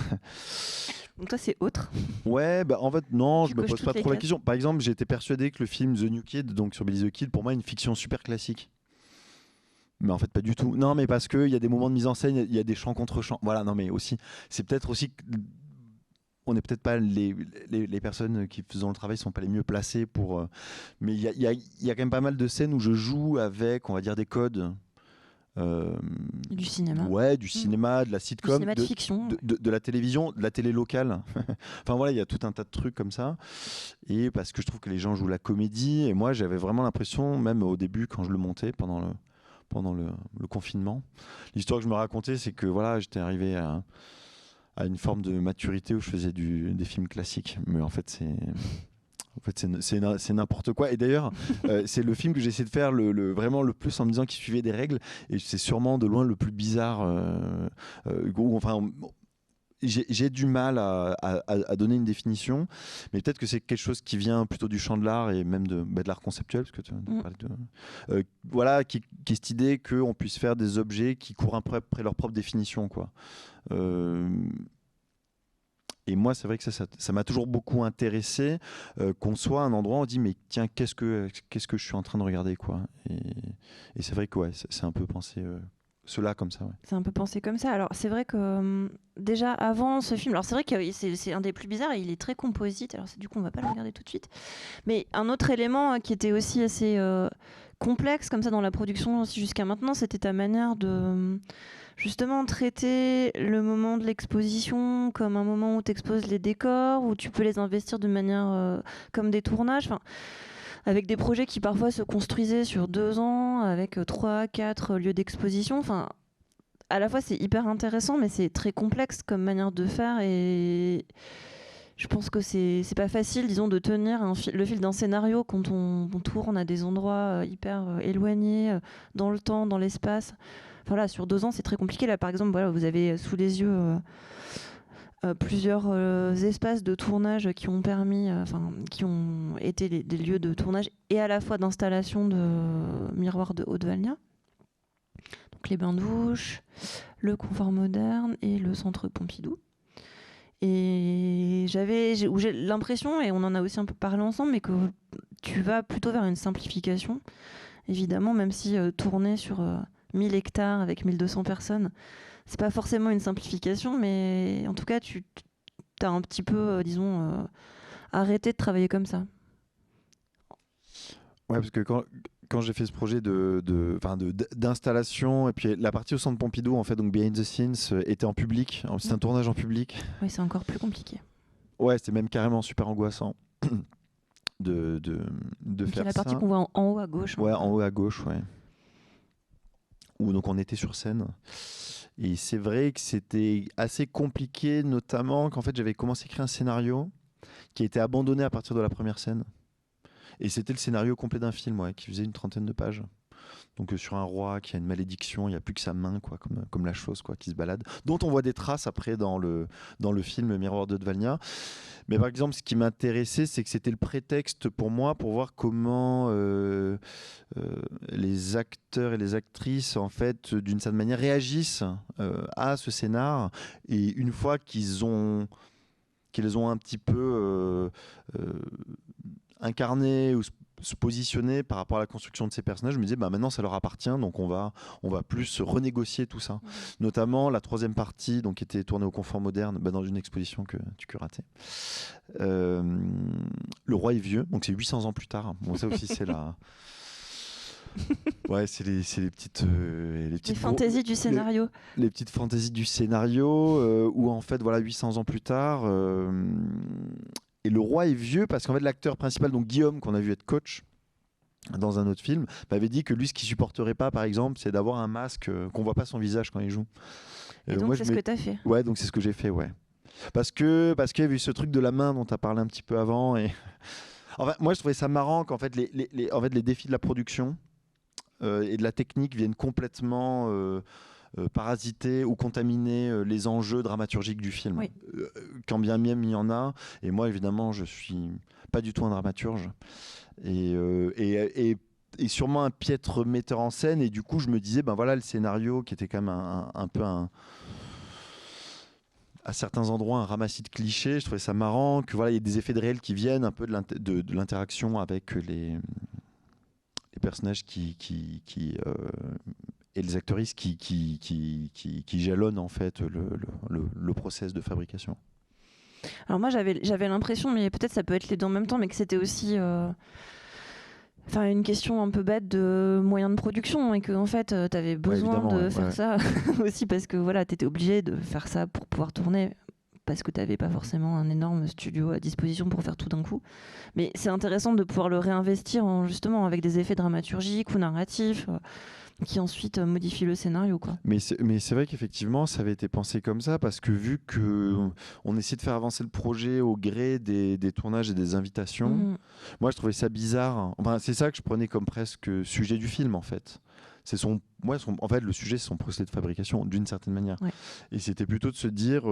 Donc toi c'est autre. Ouais, en fait non, je me pose pas trop la cases. question. Par exemple, j'ai été persuadé que le film The New Kid, donc sur Billy the Kid, pour moi une fiction super classique. Mais en fait pas du tout. Non, mais parce qu'il y a des moments de mise en scène, il y a des chants contre chants. Voilà, non mais aussi, c'est peut-être aussi on n'est peut-être pas les personnes qui faisant le travail sont pas les mieux placées pour. Mais il y a quand même pas mal de scènes où je joue avec, on va dire, des codes. Du cinéma. Ouais, du cinéma, de la sitcom, de fiction. De la télévision, de la télé locale. Enfin voilà, il y a tout un tas de trucs comme ça. Et parce que je trouve que les gens jouent la comédie. Et moi, j'avais vraiment l'impression, même au début, quand je le montais, pendant le confinement, l'histoire que je me racontais, c'est que voilà, j'étais arrivé à une forme de maturité où je faisais des films classiques. Mais en fait, c'est n'importe quoi. Et d'ailleurs, c'est le film que j'ai essayé de faire vraiment le plus en me disant qu'il suivait des règles. Et c'est sûrement de loin le plus bizarre. J'ai du mal à donner une définition, mais peut-être que c'est quelque chose qui vient plutôt du champ de l'art et même de l'art conceptuel, parce que tu parlais qui est cette idée qu'on puisse faire des objets qui courent après leur propre définition, quoi. Et moi, c'est vrai que ça m'a toujours beaucoup intéressé, qu'on soit à un endroit où on dit mais tiens, qu'est-ce que je suis en train de regarder, quoi. Et c'est vrai que c'est un peu pensé cela comme ça. Ouais. C'est un peu pensé comme ça. Alors c'est vrai que déjà avant ce film, alors c'est vrai que c'est un des plus bizarres et il est très composite. Alors du coup on va pas le regarder tout de suite. Mais un autre élément qui était aussi assez complexe comme ça dans la production aussi jusqu'à maintenant, c'était ta manière de justement traiter le moment de l'exposition comme un moment où tu exposes les décors, où tu peux les investir de manière comme des tournages. Avec des projets qui parfois se construisaient sur 2 ans, avec 3, 4 lieux d'exposition. Enfin, à la fois c'est hyper intéressant, mais c'est très complexe comme manière de faire, et je pense que c'est pas facile, disons, de tenir le fil d'un scénario quand on tourne à des endroits hyper éloignés, dans le temps, dans l'espace. Voilà, sur 2 ans, c'est très compliqué. Là, par exemple, voilà, vous avez sous les yeux plusieurs espaces de tournage qui ont été des lieux de tournage et à la fois d'installation de Miroir de Haute-Valnia. Donc les bains-douches, le confort moderne et le centre Pompidou. Et j'ai l'impression, et on en a aussi un peu parlé ensemble, mais que tu vas plutôt vers une simplification, évidemment, même si tourner sur 1000 hectares avec 1200 personnes, c'est pas forcément une simplification, mais en tout cas, tu as un petit peu, arrêté de travailler comme ça. Ouais, parce que quand j'ai fait ce projet d'installation, et puis la partie au centre Pompidou, en fait, donc behind the scenes, était en public. C'est un tournage en public. Oui, c'est encore plus compliqué. Ouais, c'était même carrément super angoissant. Donc, il y a faire la partie ça. qu'on voit en haut à gauche. Ouais, en haut à gauche, ouais. Où donc on était sur scène. Et c'est vrai que c'était assez compliqué, notamment qu'en fait j'avais commencé à écrire un scénario qui a été abandonné à partir de la première scène. Et c'était le scénario complet d'un film, ouais, qui faisait une 30aine de pages. Donc sur un roi qui a une malédiction, il n'y a plus que sa main, quoi, comme la chose, quoi, qui se balade, dont on voit des traces après dans le film Miroir de Dvalnia. Mais par exemple, ce qui m'intéressait, c'est que c'était le prétexte pour moi pour voir comment les acteurs et les actrices, en fait, d'une certaine manière, réagissent à ce scénar. Et une fois qu'ils ont un petit peu incarné ou se positionner par rapport à la construction de ces personnages, je me disais bah maintenant ça leur appartient, donc on va plus renégocier tout ça. Notamment la troisième partie, donc qui était tournée au Confort Moderne, dans une exposition que tu curatais. Le roi est vieux, donc c'est 800 ans plus tard. Bon, ça aussi c'est la ouais, c'est les petites fantaisies du scénario. Les petites fantaisies du scénario où en fait voilà 800 ans plus tard. Et le roi est vieux parce qu'en fait l'acteur principal, donc Guillaume, qu'on a vu être coach dans un autre film, m'avait dit que lui ce qu'il supporterait pas par exemple c'est d'avoir un masque qu'on voit pas son visage quand il joue. Et donc c'est ce que tu as fait. Ouais, donc c'est ce que j'ai fait, ouais. Parce qu'il y a eu ce truc de la main dont tu as parlé un petit peu avant. Et enfin, moi je trouvais ça marrant qu'en fait les défis de la production et de la technique viennent complètement parasiter ou contaminer les enjeux dramaturgiques du film. Oui. Quand bien même il y en a. Et moi, évidemment, je suis pas du tout un dramaturge. Et sûrement un piètre metteur en scène. Et du coup, je me disais, ben voilà, le scénario qui était quand même un peu à certains endroits un ramassis de clichés. Je trouvais ça marrant que voilà, il y ait des effets de réel qui viennent un peu de l'interaction avec les personnages et les actrices qui jalonnent en fait le process de fabrication. Alors moi j'avais l'impression, mais peut-être ça peut être les deux en même temps, mais que c'était aussi une question un peu bête de moyens de production et que en fait tu avais besoin de faire ça aussi parce que voilà, tu étais obligé de faire ça pour pouvoir tourner parce que tu n'avais pas forcément un énorme studio à disposition pour faire tout d'un coup. Mais c'est intéressant de pouvoir le réinvestir justement avec des effets dramaturgiques ou narratifs qui ensuite modifient le scénario, quoi. Mais c'est vrai qu'effectivement, ça avait été pensé comme ça parce que vu qu'on essayait de faire avancer le projet au gré des tournages et des invitations, moi je trouvais ça bizarre. Enfin, c'est ça que je prenais comme presque sujet du film en fait. En fait, le sujet, c'est son procédé de fabrication, d'une certaine manière. Ouais. Et c'était plutôt de se dire,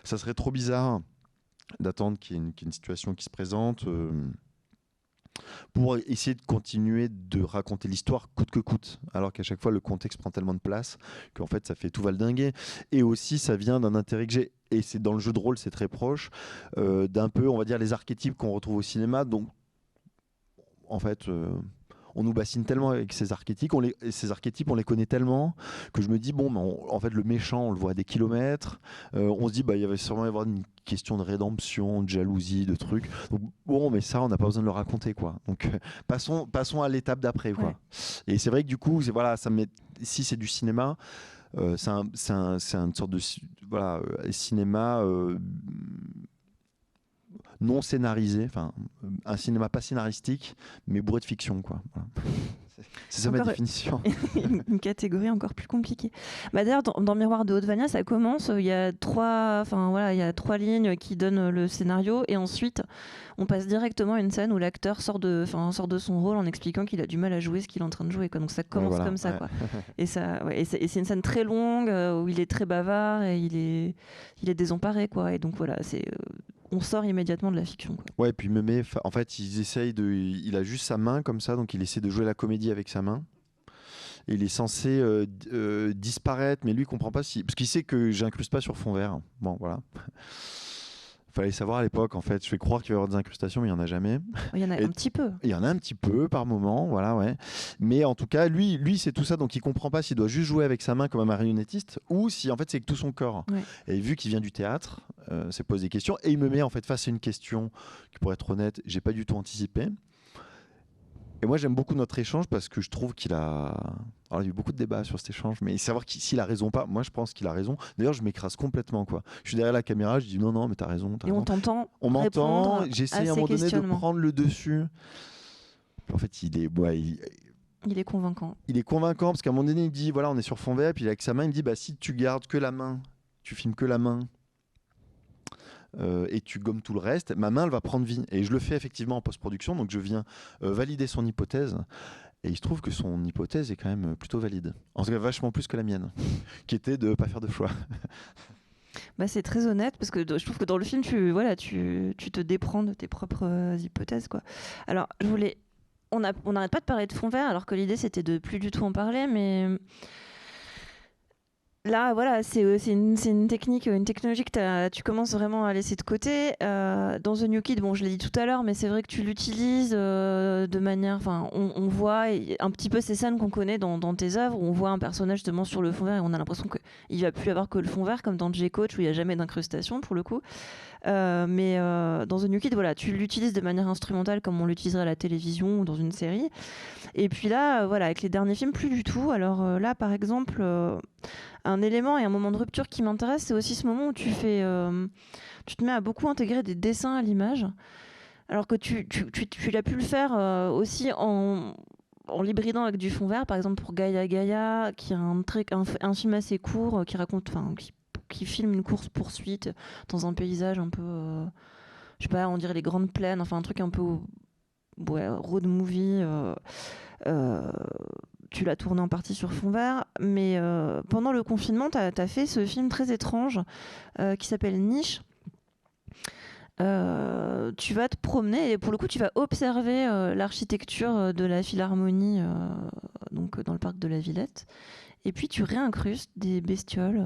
ça serait trop bizarre d'attendre qu'il y ait une situation qui se présente pour essayer de continuer de raconter l'histoire coûte que coûte, alors qu'à chaque fois, le contexte prend tellement de place qu'en fait, ça fait tout valdinguer. Et aussi, ça vient d'un intérêt que j'ai, et c'est dans le jeu de rôle, c'est très proche, d'un peu, on va dire, les archétypes qu'on retrouve au cinéma. Donc, en fait... on nous bassine tellement avec ces archétypes, on les connaît tellement que je me dis en fait le méchant on le voit à des kilomètres. On se dit il va sûrement y avoir une question de rédemption, de jalousie, de trucs. Donc, mais ça on n'a pas besoin de le raconter quoi. Donc passons à l'étape d'après quoi. Ouais. Et c'est vrai que du coup si c'est du cinéma, c'est une sorte de cinéma. Non scénarisé, un cinéma pas scénaristique, mais bourré de fiction, quoi. Voilà. C'est ça ma définition. Une catégorie encore plus compliquée. D'ailleurs, dans Miroir de Dvalnia, ça commence. Il y a trois lignes qui donnent le scénario, et ensuite, on passe directement à une scène où l'acteur sort de son rôle en expliquant qu'il a du mal à jouer ce qu'il est en train de jouer. Quoi. Donc ça commence comme ça, quoi. Et c'est une scène très longue où il est très bavard et il est désemparé, quoi. Et donc voilà, on sort immédiatement de la fiction, quoi. Ouais, puis en fait, il a juste sa main comme ça, donc il essaie de jouer la comédie avec sa main. Et il est censé disparaître, mais lui il comprend pas parce qu'il sait que j'incruste pas sur fond vert. Bon, voilà. Fallait savoir à l'époque, en fait. Je vais croire qu'il va y avoir des incrustations, mais il n'y en a jamais. Il y en a un petit peu. Il y en a un petit peu par moment, voilà, ouais. Mais en tout cas, lui c'est tout ça, donc il comprend pas s'il doit juste jouer avec sa main comme un marionnettiste ou si en fait c'est avec tout son corps. Ouais. Et vu qu'il vient du théâtre, se pose des questions et il me met en fait face à une question qui, pour être honnête, j'ai pas du tout anticipé. Et moi, j'aime beaucoup notre échange parce que je trouve qu'il a. Alors, il y a eu beaucoup de débats sur cet échange, mais savoir s'il a raison ou pas, moi, je pense qu'il a raison. D'ailleurs, je m'écrase complètement, quoi. Je suis derrière la caméra, je dis non, mais t'as raison. Et on t'entend. On m'entend, répondre j'essaie à à un ces moment donné de questionnements. prendre le dessus. En fait, il est convaincant. Il est convaincant parce qu'à un moment donné, il dit voilà, on est sur fond vert, puis avec sa main, il me dit bah, si tu gardes que la main, tu filmes que la main. Et tu gommes tout le reste, ma main elle va prendre vie. Et je le fais effectivement en post-production, donc je viens valider son hypothèse. Et il se trouve que son hypothèse est quand même plutôt valide. En tout cas, vachement plus que la mienne, qui était de ne pas faire de choix. Bah, c'est très honnête parce que je trouve que dans le film, tu te déprends de tes propres hypothèses, quoi. Alors, on n'arrête pas de parler de fond vert, alors que l'idée c'était de plus du tout en parler, mais là, voilà, c'est une technique, une technologie que tu commences vraiment à laisser de côté. Dans The New Kid, bon, je l'ai dit tout à l'heure, mais c'est vrai que tu l'utilises de manière... Enfin, on voit un petit peu ces scènes qu'on connaît dans tes œuvres, où on voit un personnage justement sur le fond vert et on a l'impression qu'il va plus avoir que le fond vert, comme dans J-Coach, où il n'y a jamais d'incrustation, pour le coup. Mais dans The New Kid, voilà, tu l'utilises de manière instrumentale, comme on l'utiliserait à la télévision ou dans une série. Et puis là, voilà, avec les derniers films, plus du tout. Alors là, par exemple... un élément et un moment de rupture qui m'intéresse, c'est aussi ce moment où tu te mets à beaucoup intégrer des dessins à l'image, alors que tu l'as pu le faire aussi en l'hybridant avec du fond vert, par exemple pour Gaïa Gaïa, qui est un film assez court qui raconte, qui filme une course-poursuite dans un paysage un peu, je sais pas, on dirait les grandes plaines, enfin un truc un peu road movie. Tu l'as tourné en partie sur fond vert, mais pendant le confinement, tu as fait ce film très étrange qui s'appelle Niche. Tu vas te promener et pour le coup, tu vas observer l'architecture de la Philharmonie donc, dans le parc de la Villette. Et puis, tu réincrustes des bestioles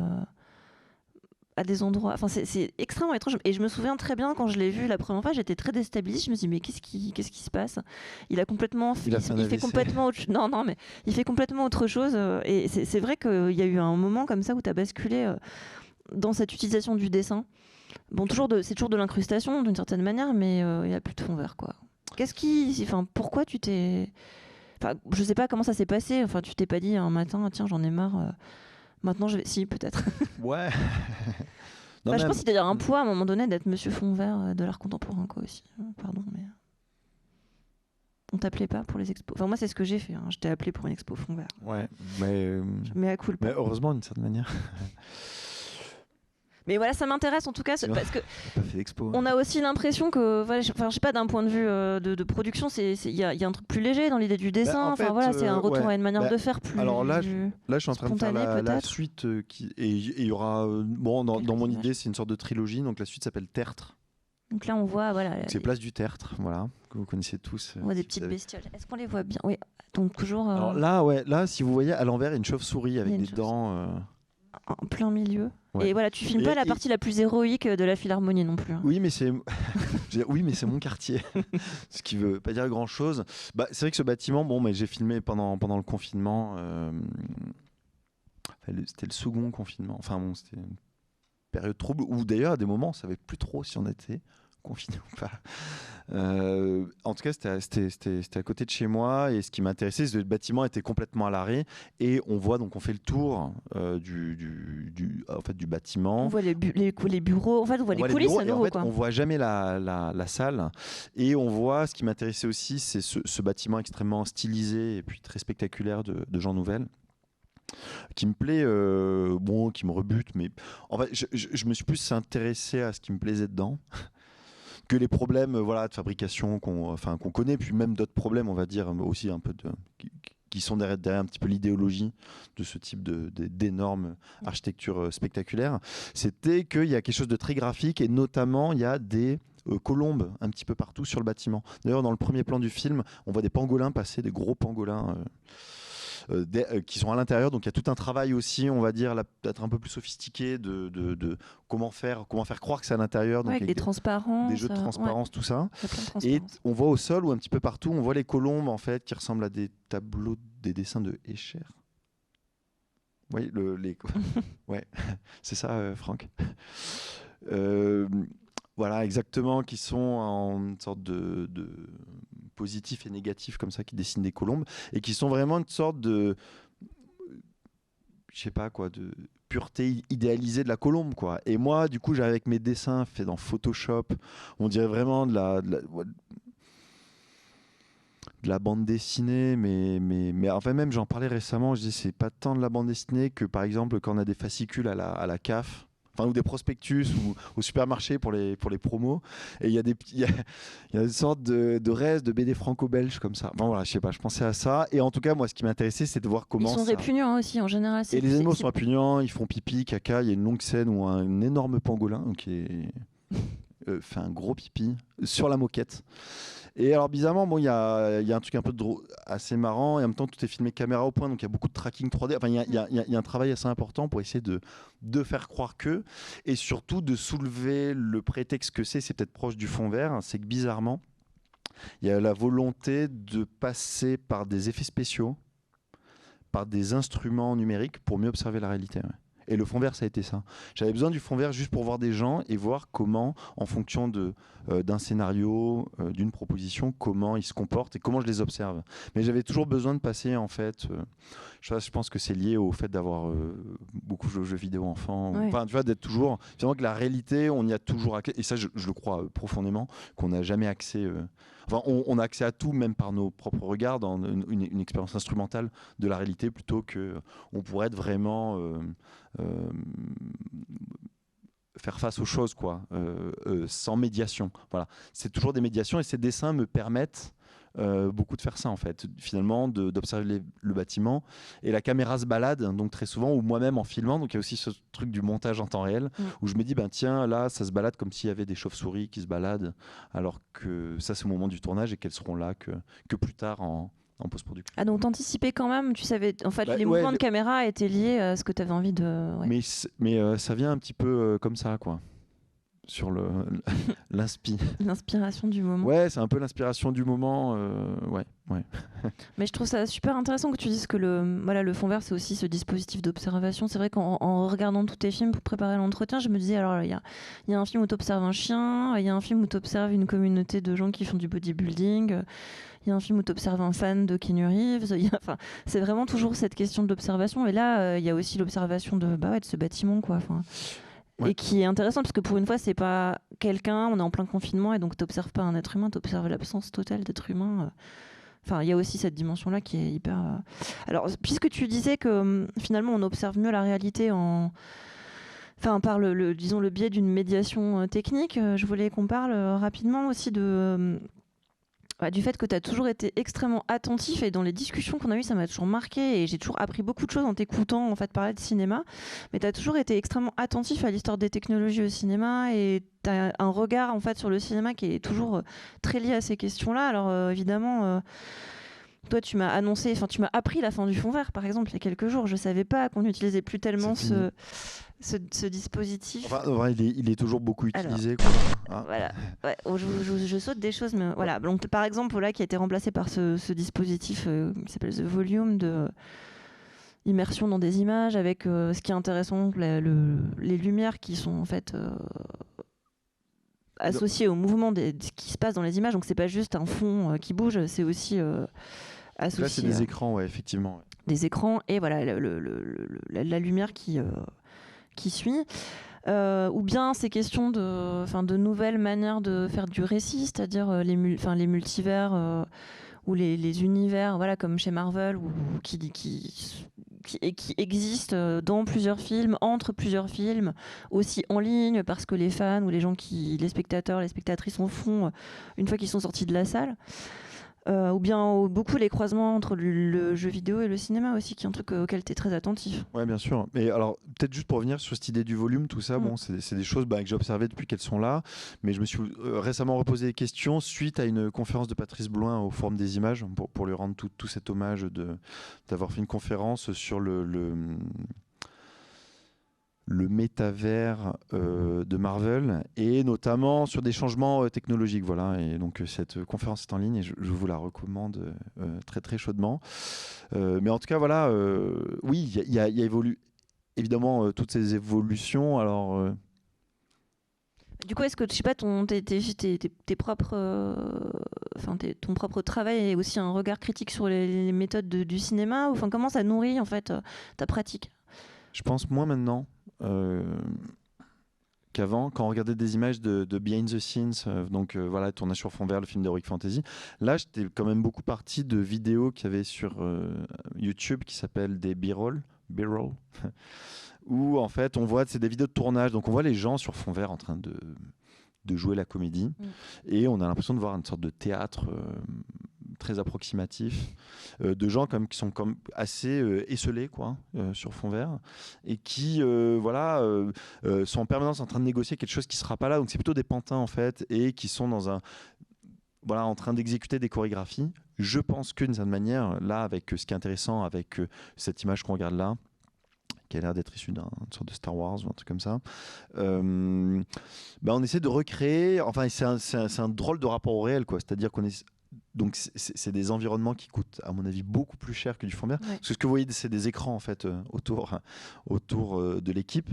à des endroits. Enfin, c'est extrêmement étrange. Et je me souviens très bien quand je l'ai vu la première fois, j'étais très déstabilisée. Je me suis dit, mais qu'est-ce qui se passe ? Il fait complètement autre chose. Non, mais il fait complètement autre chose. Et c'est vrai qu'il y a eu un moment comme ça où tu as basculé dans cette utilisation du dessin. Bon, c'est toujours de l'incrustation d'une certaine manière, mais il n'y a plus de fond vert, quoi. Pourquoi tu t'es... je sais pas comment ça s'est passé. Enfin, tu t'es pas dit un matin, tiens, j'en ai marre. Maintenant, je vais... Si, peut-être. Ouais. Je pense qu'il y a un poids à un moment donné d'être monsieur fond vert de l'art contemporain, quoi, aussi. Pardon, mais... On t'appelait pas pour les expos. Enfin, moi, c'est ce que j'ai fait. Je t'ai appelé pour une expo fond vert. Ouais, mais... Mais à cool. Mais heureusement, d'une certaine manière. Mais voilà, ça m'intéresse en tout cas parce que on a aussi l'impression que, voilà, je sais pas, d'un point de vue de production, il y a un truc plus léger dans l'idée du dessin. C'est un retour à une manière de faire plus. Alors là, je suis en train de faire la suite et il y aura dans mon idée, c'est une sorte de trilogie. Donc la suite s'appelle Tertre. Donc là, on voit c'est Place du Tertre, voilà, que vous connaissez tous. On voit des petites bestioles. Est-ce qu'on les voit bien ? Oui. Donc toujours. Alors là, si vous voyez à l'envers, il y a une chauve-souris avec des dents. En plein milieu. Ouais. Et voilà, tu filmes pas la partie la plus héroïque de la Philharmonie non plus. Oui, mais c'est mon quartier, ce qui veut pas dire grand chose. C'est vrai que ce bâtiment, mais j'ai filmé pendant le confinement. C'était le second confinement. Enfin bon, c'était une période trouble où d'ailleurs à des moments on savait plus trop si on était confiné ou pas. En tout cas, c'était à côté de chez moi et ce qui m'intéressait, c'est que le bâtiment était complètement à l'arrêt et on fait le tour du bâtiment. On voit les bureaux, en fait, on voit les coulisses à nouveau. En fait, on voit jamais la salle et on voit ce qui m'intéressait aussi, c'est ce bâtiment extrêmement stylisé et puis très spectaculaire de Jean Nouvel. Qui me plaît, qui me rebute, mais en fait, je me suis plus intéressé à ce qui me plaisait dedans que les problèmes de fabrication qu'on connaît, puis même d'autres problèmes, on va dire, aussi un peu qui sont derrière un petit peu l'idéologie de ce type d'énormes architecture spectaculaire. C'était qu'il y a quelque chose de très graphique et notamment il y a des colombes un petit peu partout sur le bâtiment. D'ailleurs, dans le premier plan du film, on voit des pangolins passer, des gros pangolins qui sont à l'intérieur, donc il y a tout un travail aussi, on va dire, peut-être un peu plus sophistiqué de comment faire croire que c'est à l'intérieur, donc avec des transparences, des jeux de transparence, tout ça. Et on voit au sol ou un petit peu partout, on voit les colombes en fait qui ressemblent à des tableaux, des dessins de Escher. Oui, ouais, c'est ça, Franck. Voilà, exactement, qui sont en sorte de positifs et négatifs comme ça qui dessinent des colombes et qui sont vraiment une sorte de, je sais pas quoi, de pureté idéalisée de la colombe, quoi. Et moi, du coup, j'avais avec mes dessins faits dans Photoshop, on dirait vraiment de la bande dessinée, mais enfin même j'en parlais récemment, je disais c'est pas tant de la bande dessinée que par exemple quand on a des fascicules à la CAF, enfin ou des prospectus ou au supermarché pour les promos, et il y a une sorte de reste de BD franco-belge comme ça. Bon voilà, je sais pas, je pensais à ça, et en tout cas moi ce qui m'intéressait c'est de voir comment Ils sont répugnants aussi en général. Et les animaux sont répugnants, ils font pipi, caca, il y a une longue scène où un énorme pangolin qui fait un gros pipi sur la moquette. Et alors bizarrement, bon, il y a un truc un peu assez marrant et en même temps tout est filmé caméra au point, donc il y a beaucoup de tracking 3D. Enfin, il y a un travail assez important pour essayer de faire croire que, et surtout de soulever le prétexte que c'est peut-être proche du fond vert, c'est que bizarrement, il y a la volonté de passer par des effets spéciaux, par des instruments numériques pour mieux observer la réalité. Ouais. Et le fond vert, ça a été ça. J'avais besoin du fond vert juste pour voir des gens et voir comment, en fonction d'un scénario, d'une proposition, comment ils se comportent et comment je les observe. Mais j'avais toujours besoin de passer, en fait, je pense que c'est lié au fait d'avoir beaucoup joué aux jeux vidéo enfant. Ouais. Enfin, tu vois, d'être toujours... Finalement, que la réalité, on y a toujours accès. Et ça, je le crois profondément, qu'on n'a jamais accès... Enfin, on a accès à tout, même par nos propres regards, dans une expérience instrumentale de la réalité, plutôt qu'on pourrait être vraiment... faire face aux choses, quoi, sans médiation. Voilà. C'est toujours des médiations et ces dessins me permettent beaucoup de faire ça, en fait, finalement, d'observer le bâtiment. Et la caméra se balade, donc très souvent, ou moi-même en filmant. Donc il y a aussi ce truc du montage en temps réel, où je me dis, ben tiens, là, ça se balade comme s'il y avait des chauves-souris qui se baladent, alors que ça, c'est au moment du tournage et qu'elles seront là que plus tard en post-production. Ah, donc t'anticipais quand même, tu savais, en fait, les mouvements de caméra étaient liés à ce que tu avais envie de... Ouais. Mais ça vient un petit peu comme ça, quoi. Sur l'inspiration du moment. Ouais, c'est un peu l'inspiration du moment. Ouais. Mais je trouve ça super intéressant que tu dises que le fond vert, c'est aussi ce dispositif d'observation. C'est vrai qu'en regardant tous tes films pour préparer l'entretien, je me disais, alors il y a un film où tu observes un chien, il y a un film où tu observes une communauté de gens qui font du bodybuilding, il y a un film où tu observes un fan de Keanu Reeves. C'est vraiment toujours cette question de l'observation. Et là, il y a aussi l'observation de ce bâtiment, quoi. Ouais. Et qui est intéressant parce que pour une fois, c'est pas quelqu'un, on est en plein confinement et donc tu n'observes pas un être humain, tu observes l'absence totale d'être humain. Enfin, il y a aussi cette dimension-là qui est hyper... Alors, puisque tu disais que finalement, on observe mieux la réalité par disons, le biais d'une médiation technique, je voulais qu'on parle rapidement aussi du fait que tu as toujours été extrêmement attentif, et dans les discussions qu'on a eues, ça m'a toujours marqué et j'ai toujours appris beaucoup de choses en t'écoutant en fait parler de cinéma, mais tu as toujours été extrêmement attentif à l'histoire des technologies au cinéma et tu as un regard en fait sur le cinéma qui est toujours très lié à ces questions-là. Alors évidemment... Toi, tu m'as appris la fin du fond vert, par exemple, il y a quelques jours. Je ne savais pas qu'on n'utilisait plus tellement ce dispositif. Enfin, il est toujours beaucoup utilisé. Alors, voilà. Ouais, je saute des choses, mais voilà. Donc, par exemple, là, qui a été remplacé par ce dispositif qui s'appelle The Volume de immersion dans des images, avec ce qui est intéressant, les lumières qui sont en fait... associé au mouvement de ce qui se passe dans les images, donc c'est pas juste un fond qui bouge, c'est aussi associé. Là, c'est des écrans, ouais, effectivement. Ouais. Des écrans et voilà la lumière qui suit. Ou bien ces questions de nouvelles manières de faire du récit, c'est-à-dire les multivers ou les univers, voilà, comme chez Marvel, qui existent dans plusieurs films, entre plusieurs films, aussi en ligne, parce que les fans ou les spectateurs, les spectatrices en font une fois qu'ils sont sortis de la salle. Ou bien beaucoup les croisements entre le jeu vidéo et le cinéma aussi, qui est un truc auquel tu es très attentif. Ouais, bien sûr. Mais alors, peut-être juste pour revenir sur cette idée du volume, tout ça, bon, c'est des choses que j'ai observées depuis qu'elles sont là, mais je me suis récemment reposé des questions suite à une conférence de Patrice Bloin au Forum des Images, pour lui rendre tout cet hommage d'avoir fait une conférence sur le métavers de Marvel, et notamment sur des changements technologiques. Voilà. Et donc cette conférence est en ligne et je vous la recommande très très chaudement. Mais en tout cas, voilà, oui, il y a évolué évidemment toutes ces évolutions. Alors Du coup, est-ce que, je sais pas, ton propre travail est aussi un regard critique sur les méthodes du cinéma, ou enfin, comment ça nourrit en fait ta pratique? Je pense moins maintenant qu'avant, quand on regardait des images de behind the scenes, voilà, tournage sur fond vert, le film d'Heroic Fantasy. Là, j'étais quand même beaucoup parti de vidéos qu'il y avait sur YouTube qui s'appellent des B-roll, où en fait on voit, c'est des vidéos de tournage, donc on voit les gens sur fond vert en train de jouer la comédie, et on a l'impression de voir une sorte de théâtre très approximatif, de gens comme, qui sont comme assez esselés quoi, sur fond vert, et qui sont en permanence en train de négocier quelque chose qui sera pas là, donc c'est plutôt des pantins en fait, et qui sont en train d'exécuter des chorégraphies. Je pense que d'une certaine manière, là, avec ce qui est intéressant avec cette image qu'on regarde là, qui a l'air d'être issue d'une sorte de Star Wars ou un truc comme ça, on essaie de recréer, enfin c'est un drôle de rapport au réel, quoi. C'est-à-dire qu'on est... Donc c'est des environnements qui coûtent à mon avis beaucoup plus cher que du fond vert, parce que ce que vous voyez c'est des écrans en fait autour de l'équipe.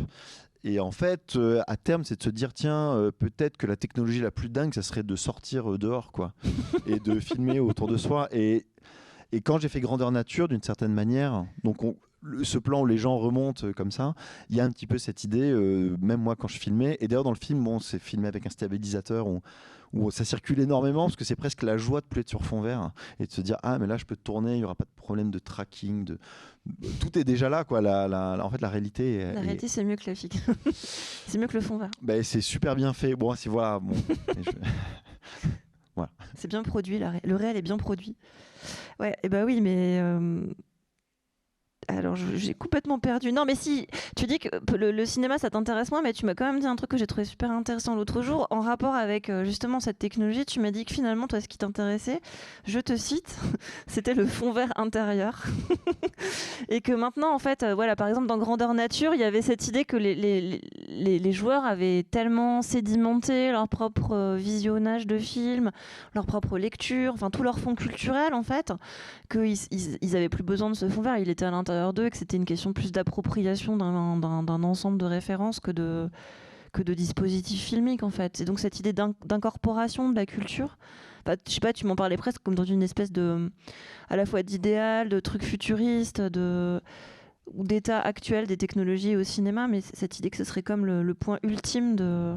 Et en fait, à terme, c'est de se dire, tiens, peut-être que la technologie la plus dingue, ça serait de sortir dehors, quoi, et de filmer autour de soi. Et quand j'ai fait Grandeur Nature, d'une certaine manière, donc ce plan où les gens remontent comme ça, il y a un petit peu cette idée, même moi quand je filmais, et d'ailleurs dans le film, c'est filmé avec un stabilisateur où ça circule énormément, parce que c'est presque la joie de plus être sur fond vert, et de se dire, ah mais là je peux tourner, il n'y aura pas de problème de tracking, tout est déjà là, quoi. En fait la réalité... La réalité c'est mieux que la fiction. C'est mieux que le fond vert. C'est super bien fait, voilà. Voilà. C'est bien produit, le réel est bien produit. Ouais, et oui, mais... Alors, j'ai complètement perdu. Non, mais si, tu dis que le cinéma, ça t'intéresse moins, mais tu m'as quand même dit un truc que j'ai trouvé super intéressant l'autre jour, en rapport avec justement cette technologie. Tu m'as dit que finalement, toi, ce qui t'intéressait, je te cite, c'était le fond vert intérieur. Et que maintenant, en fait, voilà, par exemple, dans Grandeur Nature, il y avait cette idée que les joueurs avaient tellement sédimenté leur propre visionnage de films, leur propre lecture, enfin, tout leur fond culturel, en fait, qu'ils avaient plus besoin de ce fond vert. Il était à l'intérieur d'eux, et que c'était une question plus d'appropriation d'un ensemble de références que de dispositifs filmiques, en fait. C'est donc cette idée d'incorporation de la culture. Enfin, je sais pas, tu m'en parlais presque comme dans une espèce de, à la fois d'idéal, de truc futuriste, ou d'état actuel des technologies au cinéma, mais cette idée que ce serait comme le point ultime de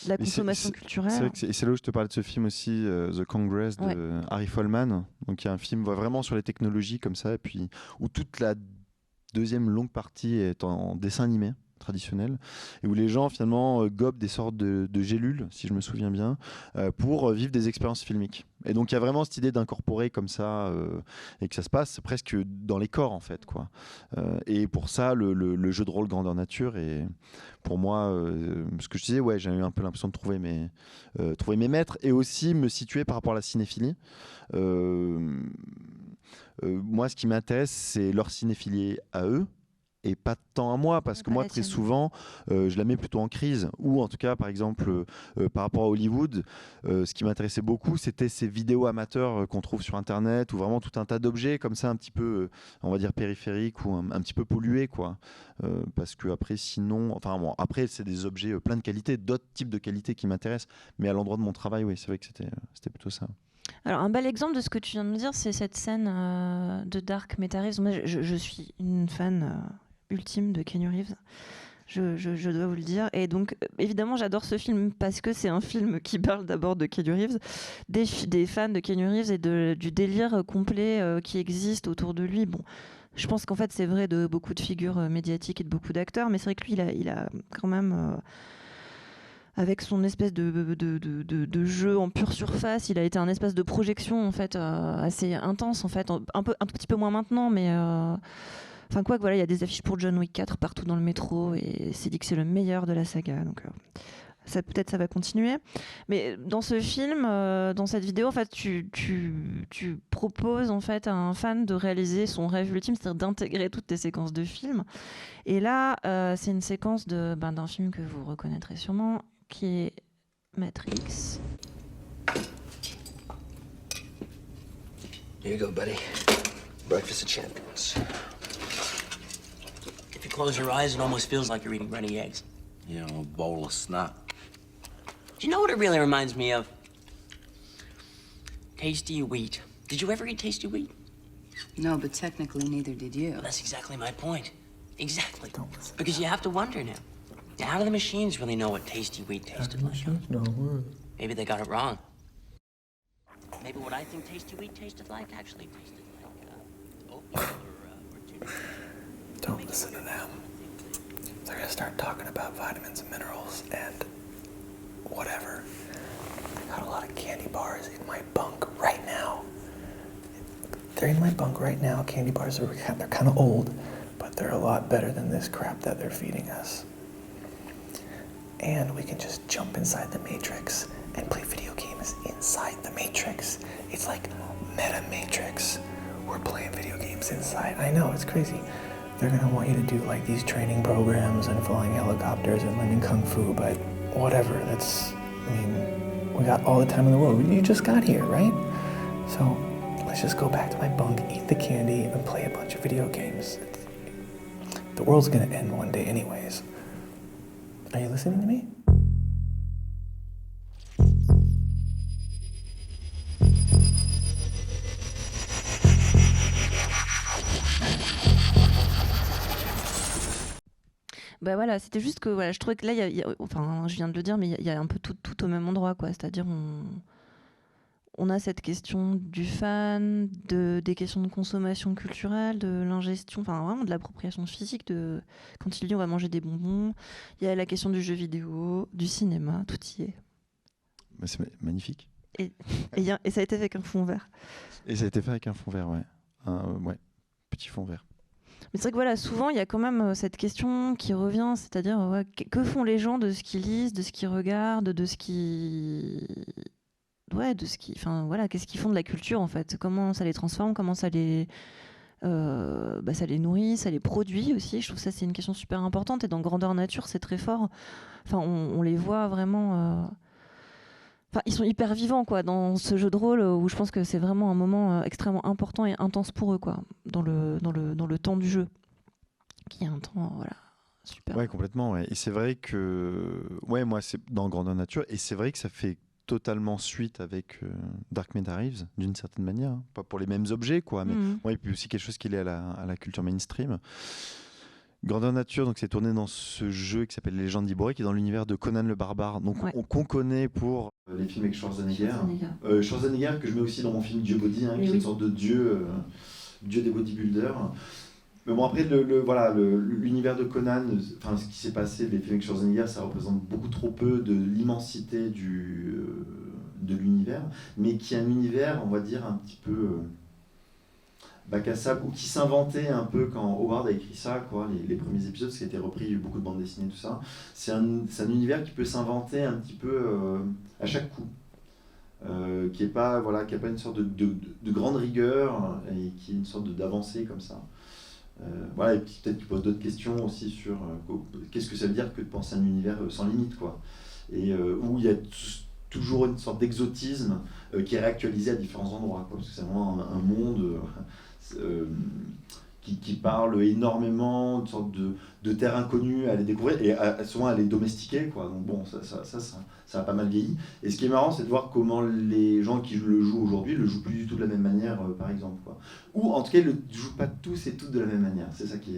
la consommation culturelle. C'est là où je te parlais de ce film aussi, The Congress de Harry Folman. Donc il y a un film vraiment sur les technologies comme ça, et puis où toute la deuxième longue partie est en dessin animé traditionnel, et où les gens finalement gobent des sortes de gélules, si je me souviens bien, pour vivre des expériences filmiques. Et donc il y a vraiment cette idée d'incorporer comme ça, et que ça se passe presque dans les corps en fait, quoi. Et pour ça, le jeu de rôle Grandeur Nature est pour moi, ce que je disais, j'ai eu un peu l'impression de trouver mes maîtres, et aussi me situer par rapport à la cinéphilie. Moi, ce qui m'intéresse, c'est leur cinéphilie à eux, et pas tant à moi, parce que moi très souvent je la mets plutôt en crise, ou en tout cas par exemple par rapport à Hollywood, ce qui m'intéressait beaucoup, c'était ces vidéos amateurs qu'on trouve sur internet, ou vraiment tout un tas d'objets comme ça, un petit peu on va dire périphériques, ou un petit peu pollués, quoi, parce que après sinon, après c'est des objets plein de qualités, d'autres types de qualités qui m'intéressent, mais à l'endroit de mon travail, c'est vrai que c'était plutôt ça. Alors, un bel exemple de ce que tu viens de me dire, c'est cette scène de Dark Meta Reeves. Moi, je suis une fan ultime de Keanu Reeves, je dois vous le dire, et donc évidemment j'adore ce film parce que c'est un film qui parle d'abord de Keanu Reeves, des fans de Keanu Reeves, et du délire complet qui existe autour de lui. Bon, je pense qu'en fait c'est vrai de beaucoup de figures médiatiques et de beaucoup d'acteurs, mais c'est vrai que lui il a quand même avec son espèce de jeu en pure surface, il a été un espèce de projection en fait assez intense, en fait, un petit peu moins maintenant, mais enfin quoi que voilà, il y a des affiches pour John Wick 4 partout dans le métro, et c'est dit que c'est le meilleur de la saga, donc peut-être ça va continuer. Mais dans ce film, dans cette vidéo, en fait, tu proposes en fait à un fan de réaliser son rêve ultime, c'est-à-dire d'intégrer toutes tes séquences de films. Et là, c'est une séquence d'un film que vous reconnaîtrez sûrement, qui est Matrix. Here you go, buddy. Breakfast of champions. If you close your eyes, it almost feels like you're eating runny eggs. You know, a bowl of snot. Do you know what it really reminds me of? Tasty wheat. Did you ever eat tasty wheat? No, but technically neither did you. Well, that's exactly my point. Exactly. Because you have to wonder now. How do the machines really know what tasty wheat tasted like? Maybe they got it wrong. Maybe what I think tasty wheat tasted like actually tasted like oatmeal or tuna. Don't listen to them. They're gonna start talking about vitamins and minerals and whatever. I got a lot of candy bars in my bunk right now. They're in my bunk right now. Candy bars they're kind of old, but they're a lot better than this crap that they're feeding us. And we can just jump inside the Matrix and play video games inside the Matrix. It's like Meta Matrix. We're playing video games inside. I know, it's crazy. They're gonna want you to do like these training programs and flying helicopters and learning kung fu, but whatever, we got all the time in the world. You just got here, right? So let's just go back to my bunk, eat the candy, and play a bunch of video games. The world's gonna end one day anyways. Are you listening to me? Bah voilà, c'était juste que voilà, je trouvais que là, enfin, je viens de le dire, mais il y a un peu tout au même endroit, quoi. C'est-à-dire, on a cette question du fan, des questions de consommation culturelle, de l'ingestion, enfin vraiment de l'appropriation physique, quand il dit on va manger des bonbons. Il y a la question du jeu vidéo, du cinéma, tout y est. Bah, c'est magnifique. Et ça a été fait avec un fond vert. Et ça a été fait avec un fond vert, ouais. Ouais, petit fond vert. Mais c'est vrai que voilà, souvent il y a quand même cette question qui revient, c'est-à-dire ouais, que font les gens de ce qu'ils lisent, de ce qu'ils regardent, de ce qui, enfin voilà, qu'est-ce qu'ils font de la culture en fait, comment ça les transforme, comment ça les nourrit, ça les produit aussi. Je trouve que ça c'est une question super importante et dans Grandeur Nature c'est très fort. Enfin on les voit vraiment. Enfin, ils sont hyper vivants quoi, dans ce jeu de rôle où je pense que c'est vraiment un moment extrêmement important et intense pour eux quoi, dans le temps du jeu, qui est un temps voilà, super. Ouais, complètement. Ouais. Et c'est vrai que moi c'est dans Grandeur Nature et c'est vrai que ça fait totalement suite avec Dark Meta Reeves d'une certaine manière, hein. Pas pour les mêmes objets quoi, mais et puis aussi quelque chose qui est lié à la culture mainstream. Grandeur Nature, donc c'est tourné dans ce jeu qui s'appelle Les Légendes d'Ibori, qui est dans l'univers de Conan le Barbare, donc qu'on connaît pour les films avec Schwarzenegger. Schwarzenegger que je mets aussi dans mon film Dieu Body, qui est une sorte de dieu des bodybuilders. Mais bon après l'univers de Conan, enfin ce qui s'est passé, les films avec Schwarzenegger, ça représente beaucoup trop peu de l'immensité de l'univers, mais qui est un univers, on va dire un petit peu bac à sable, ou qui s'inventait un peu quand Howard a écrit ça, quoi, les premiers épisodes, ce qui a été repris, il y a eu beaucoup de bandes dessinées, tout ça. C'est un univers qui peut s'inventer un petit peu à chaque coup, qui n'a pas une sorte de grande rigueur et qui est une sorte d'avancée comme ça. Et puis peut-être qu'il pose d'autres questions aussi sur qu'est-ce que ça veut dire que de penser à un univers sans limite, quoi. Et où il y a toujours une sorte d'exotisme qui est réactualisé à différents endroits, quoi, parce que c'est vraiment un monde qui parle énormément, une sorte de terre inconnue à aller découvrir et souvent à les domestiquer, quoi. Donc bon, ça a pas mal vieilli. Et ce qui est marrant, c'est de voir comment les gens qui le jouent aujourd'hui le jouent plus du tout de la même manière, par exemple, quoi. Ou en tout cas, ils ne le jouent pas tous et toutes de la même manière. C'est ça qui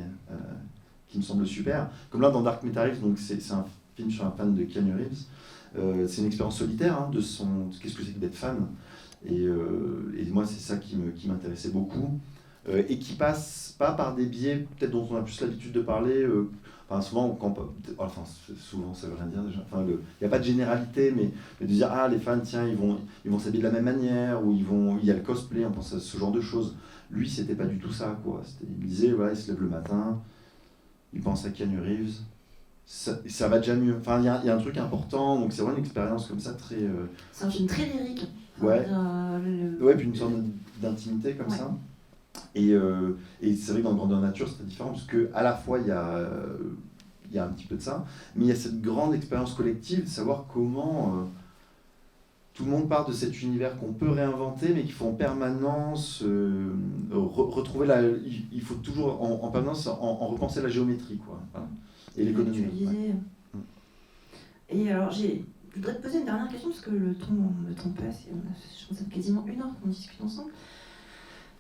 me semble super. Comme là, dans Dark Meta Reeves, donc c'est un film sur un fan de Keanu Reeves. C'est une expérience solitaire, hein, qu'est-ce que c'est que d'être fan. Et moi, c'est ça qui m'intéressait beaucoup. Et qui passe pas par des biais peut-être dont on a plus l'habitude de parler. Souvent, souvent, ça veut rien dire déjà. Il n'y a pas de généralité, mais de dire les fans, tiens, ils vont s'habiller de la même manière, ou il y a le cosplay, on pense à ce genre de choses. Lui, c'était pas du tout ça, quoi. Il disait, il se lève le matin, il pense à Keanu Reeves, ça va déjà mieux. Enfin, il y a un truc important, donc c'est vraiment une expérience comme ça très. C'est un film très lyrique. Ouais. Puis une sorte d'intimité comme ça. Et c'est vrai que dans Grandeur Nature, c'est très différent, parce qu'à la fois, il y a un petit peu de ça, mais il y a cette grande expérience collective de savoir comment tout le monde part de cet univers qu'on peut réinventer, mais qu'il faut en permanence retrouver il faut toujours en permanence en repenser la géométrie, quoi. Voilà. Et l'économie. Et alors, je voudrais te poser une dernière question, parce que le temps me passe, et je pense que ça fait quasiment 1 heure qu'on discute ensemble.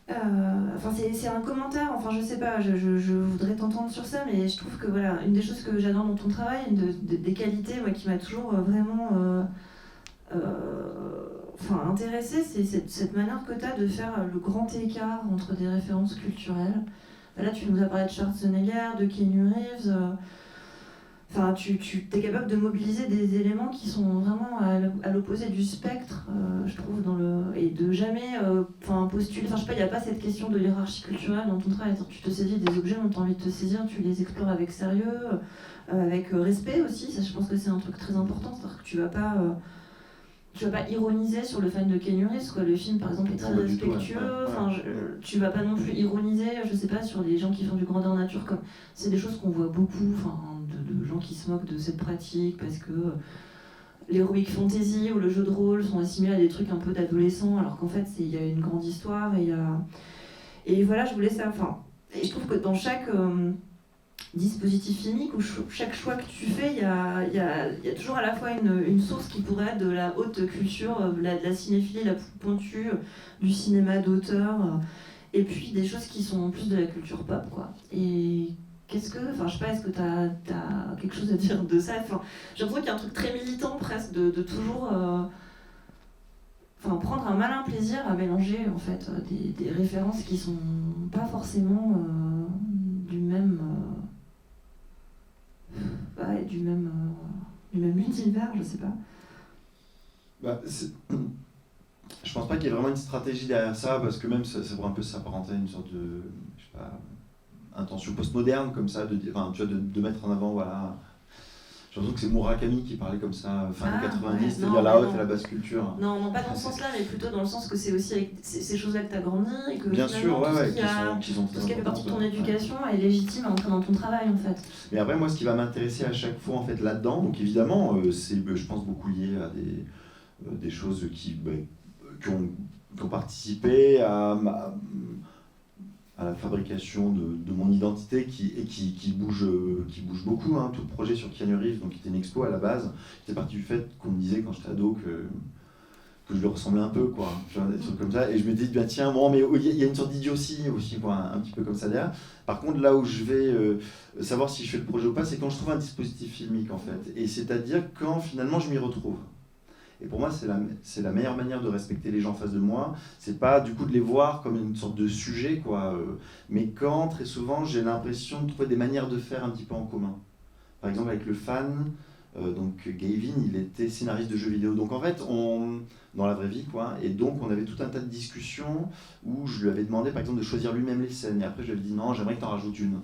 Enfin, c'est un commentaire, enfin je sais pas, je voudrais t'entendre sur ça, mais je trouve que voilà, une des choses que j'adore dans ton travail, des qualités moi, qui m'a toujours vraiment intéressée, c'est cette manière que tu as de faire le grand écart entre des références culturelles. Là, tu nous as parlé de Schwarzenegger, de Keanu Reeves. Enfin, tu es capable de mobiliser des éléments qui sont vraiment à l'opposé du spectre, je trouve, et de jamais postuler. Enfin, je sais pas, il n'y a pas cette question de hiérarchie culturelle dans ton travail. Tu te saisis des objets dont tu as envie de te saisir, tu les explores avec sérieux, avec respect aussi. Ça, je pense que c'est un truc très important. C'est-à-dire que tu vas pas ironiser sur le fan de Keanu Reeves, quoi. Le film, par exemple, est très respectueux. Tu vas pas non plus ironiser, je sais pas, sur les gens qui font du grandeur nature. Comme c'est des choses qu'on voit beaucoup, de gens qui se moquent de cette pratique parce que l'heroic fantasy ou le jeu de rôle sont assimilés à des trucs un peu d'adolescents, alors qu'en fait, il y a une grande histoire et voilà, je voulais ça. Et je trouve que dans chaque dispositif filmique ou chaque choix que tu fais, il y a toujours à la fois une source qui pourrait être de la haute culture, de la cinéphilie la plus pointue, du cinéma d'auteur, et puis des choses qui sont plus de la culture pop, quoi. Et je sais pas, est-ce que t'as quelque chose à dire de ça? J'ai l'impression qu'il y a un truc très militant presque de toujours prendre un malin plaisir à mélanger en fait des références qui sont pas forcément du même univers, je sais pas. Je pense pas qu'il y ait vraiment une stratégie derrière ça, parce que même ça pourrait un peu s'apparenter à une sorte de, je sais pas, intention postmoderne comme ça, de mettre en avant, voilà. J'ai l'impression que c'est Murakami qui parlait comme ça, fin des 90, c'est-à-dire la haute et la basse culture. Non, pas dans ce sens-là, mais plutôt dans le sens que c'est aussi avec ces choses-là que tu as grandi, et que bien sûr, tout ce qui fait partie de ton éducation est légitime à entrer dans ton travail, en fait. Mais après, moi, ce qui va m'intéresser à chaque fois, en fait, là-dedans, donc évidemment, c'est, je pense, beaucoup lié à des choses qui ont participé à la fabrication de mon identité qui bouge beaucoup, hein. Tout le projet sur Keanu Reeves, donc qui était une expo à la base, c'était parti du fait qu'on me disait quand j'étais ado que je lui ressemblais un peu, quoi, tu vois, des trucs comme ça, et je me dis tiens, bon, mais il y a une sorte d'idiotie aussi, quoi, un petit peu comme ça derrière. Par contre, là où je vais savoir si je fais le projet ou pas, c'est quand je trouve un dispositif filmique, en fait, et c'est-à-dire quand finalement je m'y retrouve. Et pour moi, c'est la meilleure manière de respecter les gens en face de moi. C'est pas du coup de les voir comme une sorte de sujet, quoi. Mais quand, très souvent, j'ai l'impression de trouver des manières de faire un petit peu en commun. Par exemple, avec le fan, donc Gavin, il était scénariste de jeux vidéo. Donc en fait, dans la vraie vie, quoi. Et donc, on avait tout un tas de discussions où je lui avais demandé, par exemple, de choisir lui-même les scènes. Et après, je lui avais dit non, j'aimerais que tu en rajoutes une.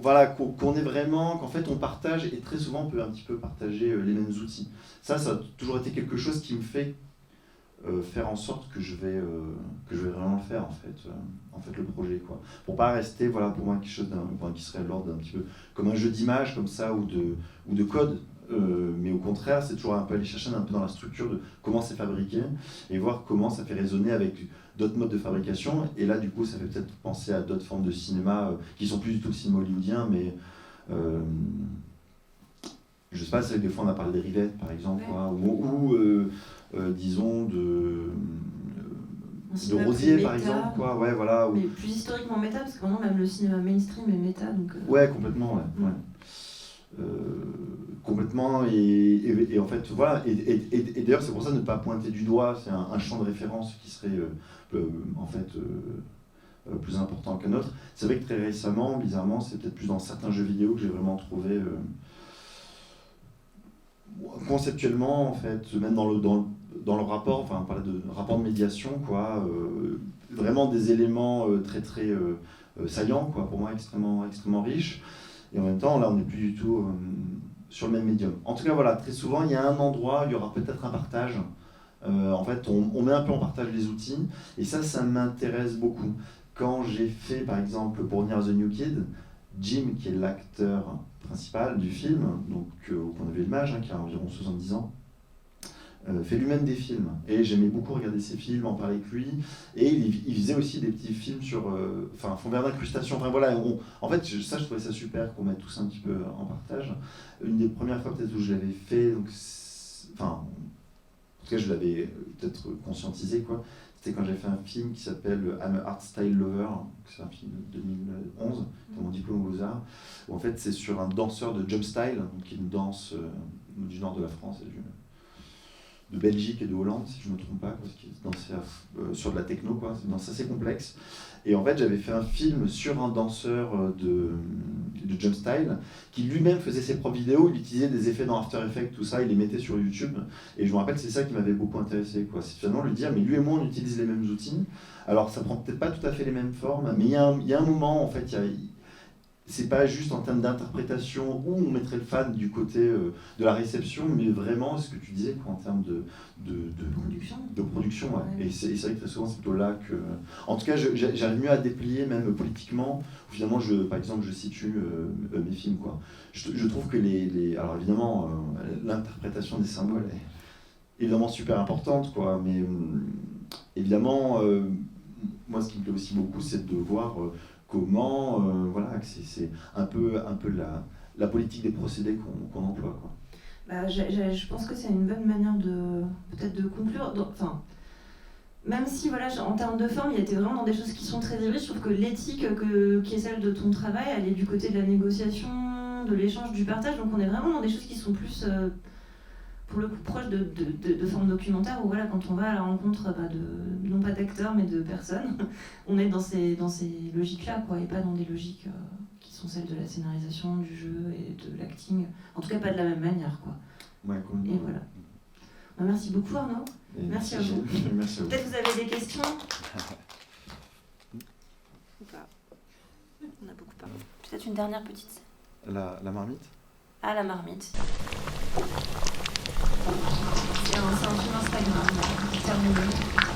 Voilà, qu'on est vraiment, qu'en fait on partage, et très souvent on peut un petit peu partager les mêmes outils. Ça a toujours été quelque chose qui me fait faire en sorte que je vais vraiment le faire, en fait le projet, quoi. Pour pas rester, voilà, pour moi quelque chose qui serait à l'ordre d'un petit peu comme un jeu d'image comme ça, ou de code, mais au contraire c'est toujours un peu aller chercher un peu dans la structure de comment c'est fabriqué et voir comment ça fait résonner avec d'autres modes de fabrication. Et là du coup ça fait peut-être penser à d'autres formes de cinéma qui sont plus du tout le cinéma hollywoodien, mais je sais pas, c'est des fois on a parlé des rivettes par exemple, quoi, ou disons de Rosier par exemple, quoi, ouais, voilà. Mais plus historiquement méta, parce que maintenant même le cinéma mainstream est méta, donc. Ouais, complètement, ouais. Complètement, et en fait voilà, et d'ailleurs c'est pour ça ne pas pointer du doigt, c'est un champ de référence qui serait en fait plus important qu'un autre. C'est vrai que très récemment, bizarrement, c'est peut-être plus dans certains jeux vidéo que j'ai vraiment trouvé conceptuellement, en fait, même dans le rapport, enfin on parlait de rapport de médiation, quoi, vraiment des éléments très très saillants, quoi, pour moi extrêmement extrêmement riches. Et en même temps, là, on n'est plus du tout sur le même médium. En tout cas, voilà, très souvent, il y a un endroit, il y aura peut-être un partage. En fait, on met un peu en partage les outils. Et ça m'intéresse beaucoup. Quand j'ai fait, par exemple, pour revenir à The New Kid, Jim, qui est l'acteur principal du film, donc qu'on avait l'image, qui a environ 70 ans, fait lui-même des films. Et j'aimais beaucoup regarder ses films, en parler avec lui. Et il faisait aussi des petits films sur fond vert d'incrustation. Enfin voilà, en fait, je trouvais ça super qu'on mette tout ça un petit peu en partage. Une des premières fois peut-être où je l'avais fait, donc enfin, en tout cas je l'avais peut-être conscientisé, quoi. C'était quand j'ai fait un film qui s'appelle I'm a Art Style Lover, c'est un film de 2011, c'est mon diplôme aux Beaux-Arts, où en fait c'est sur un danseur de jump style, donc qui est une danse du nord de la France et de Belgique et de Hollande, si je ne me trompe pas, parce qu'il dansait sur de la techno, quoi. C'est une danse assez complexe. Et en fait, j'avais fait un film sur un danseur de jump style qui lui-même faisait ses propres vidéos, il utilisait des effets dans After Effects, tout ça, il les mettait sur YouTube. Et je me rappelle, c'est ça qui m'avait beaucoup intéressé, quoi. C'est finalement lui dire, mais lui et moi, on utilise les mêmes outils. Alors, ça prend peut-être pas tout à fait les mêmes formes, mais il y a un moment, en fait, c'est pas juste en termes d'interprétation où on mettrait le fan du côté de la réception, mais vraiment ce que tu disais, quoi, en termes de production, ouais. Et c'est vrai que très souvent c'est plutôt là que, en tout cas, j'arrive mieux à déplier même politiquement. Finalement, par exemple, je situe mes films, quoi. Je trouve que alors évidemment, l'interprétation des symboles est évidemment super importante, quoi. Mais évidemment, moi, ce qui me plaît aussi beaucoup, c'est de voir comment, voilà, que c'est un peu la politique des procédés qu'on emploie, quoi. Bah, je pense que c'est une bonne manière peut-être de conclure. Enfin, même si, voilà, en termes de forme, il était vraiment dans des choses qui sont très hybrides. Je trouve que l'éthique qui est celle de ton travail, elle est du côté de la négociation, de l'échange, du partage. Donc on est vraiment dans des choses qui sont plus, pour le coup, proches de formes documentaires, où voilà, quand on va à la rencontre non pas d'acteurs, mais de personnes, on est dans ces logiques-là, quoi, et pas dans des logiques qui sont celles de la scénarisation, du jeu et de l'acting. En tout cas, pas de la même manière, quoi. Ouais, cool. Et voilà. Bah, merci beaucoup, Arnaud. Merci à vous. Merci à vous. Peut-être vous avez des questions. Ou pas. On a beaucoup parlé. Peut-être une dernière petite scène. La marmite. Ah, la marmite. C'est un film Instagram terminé.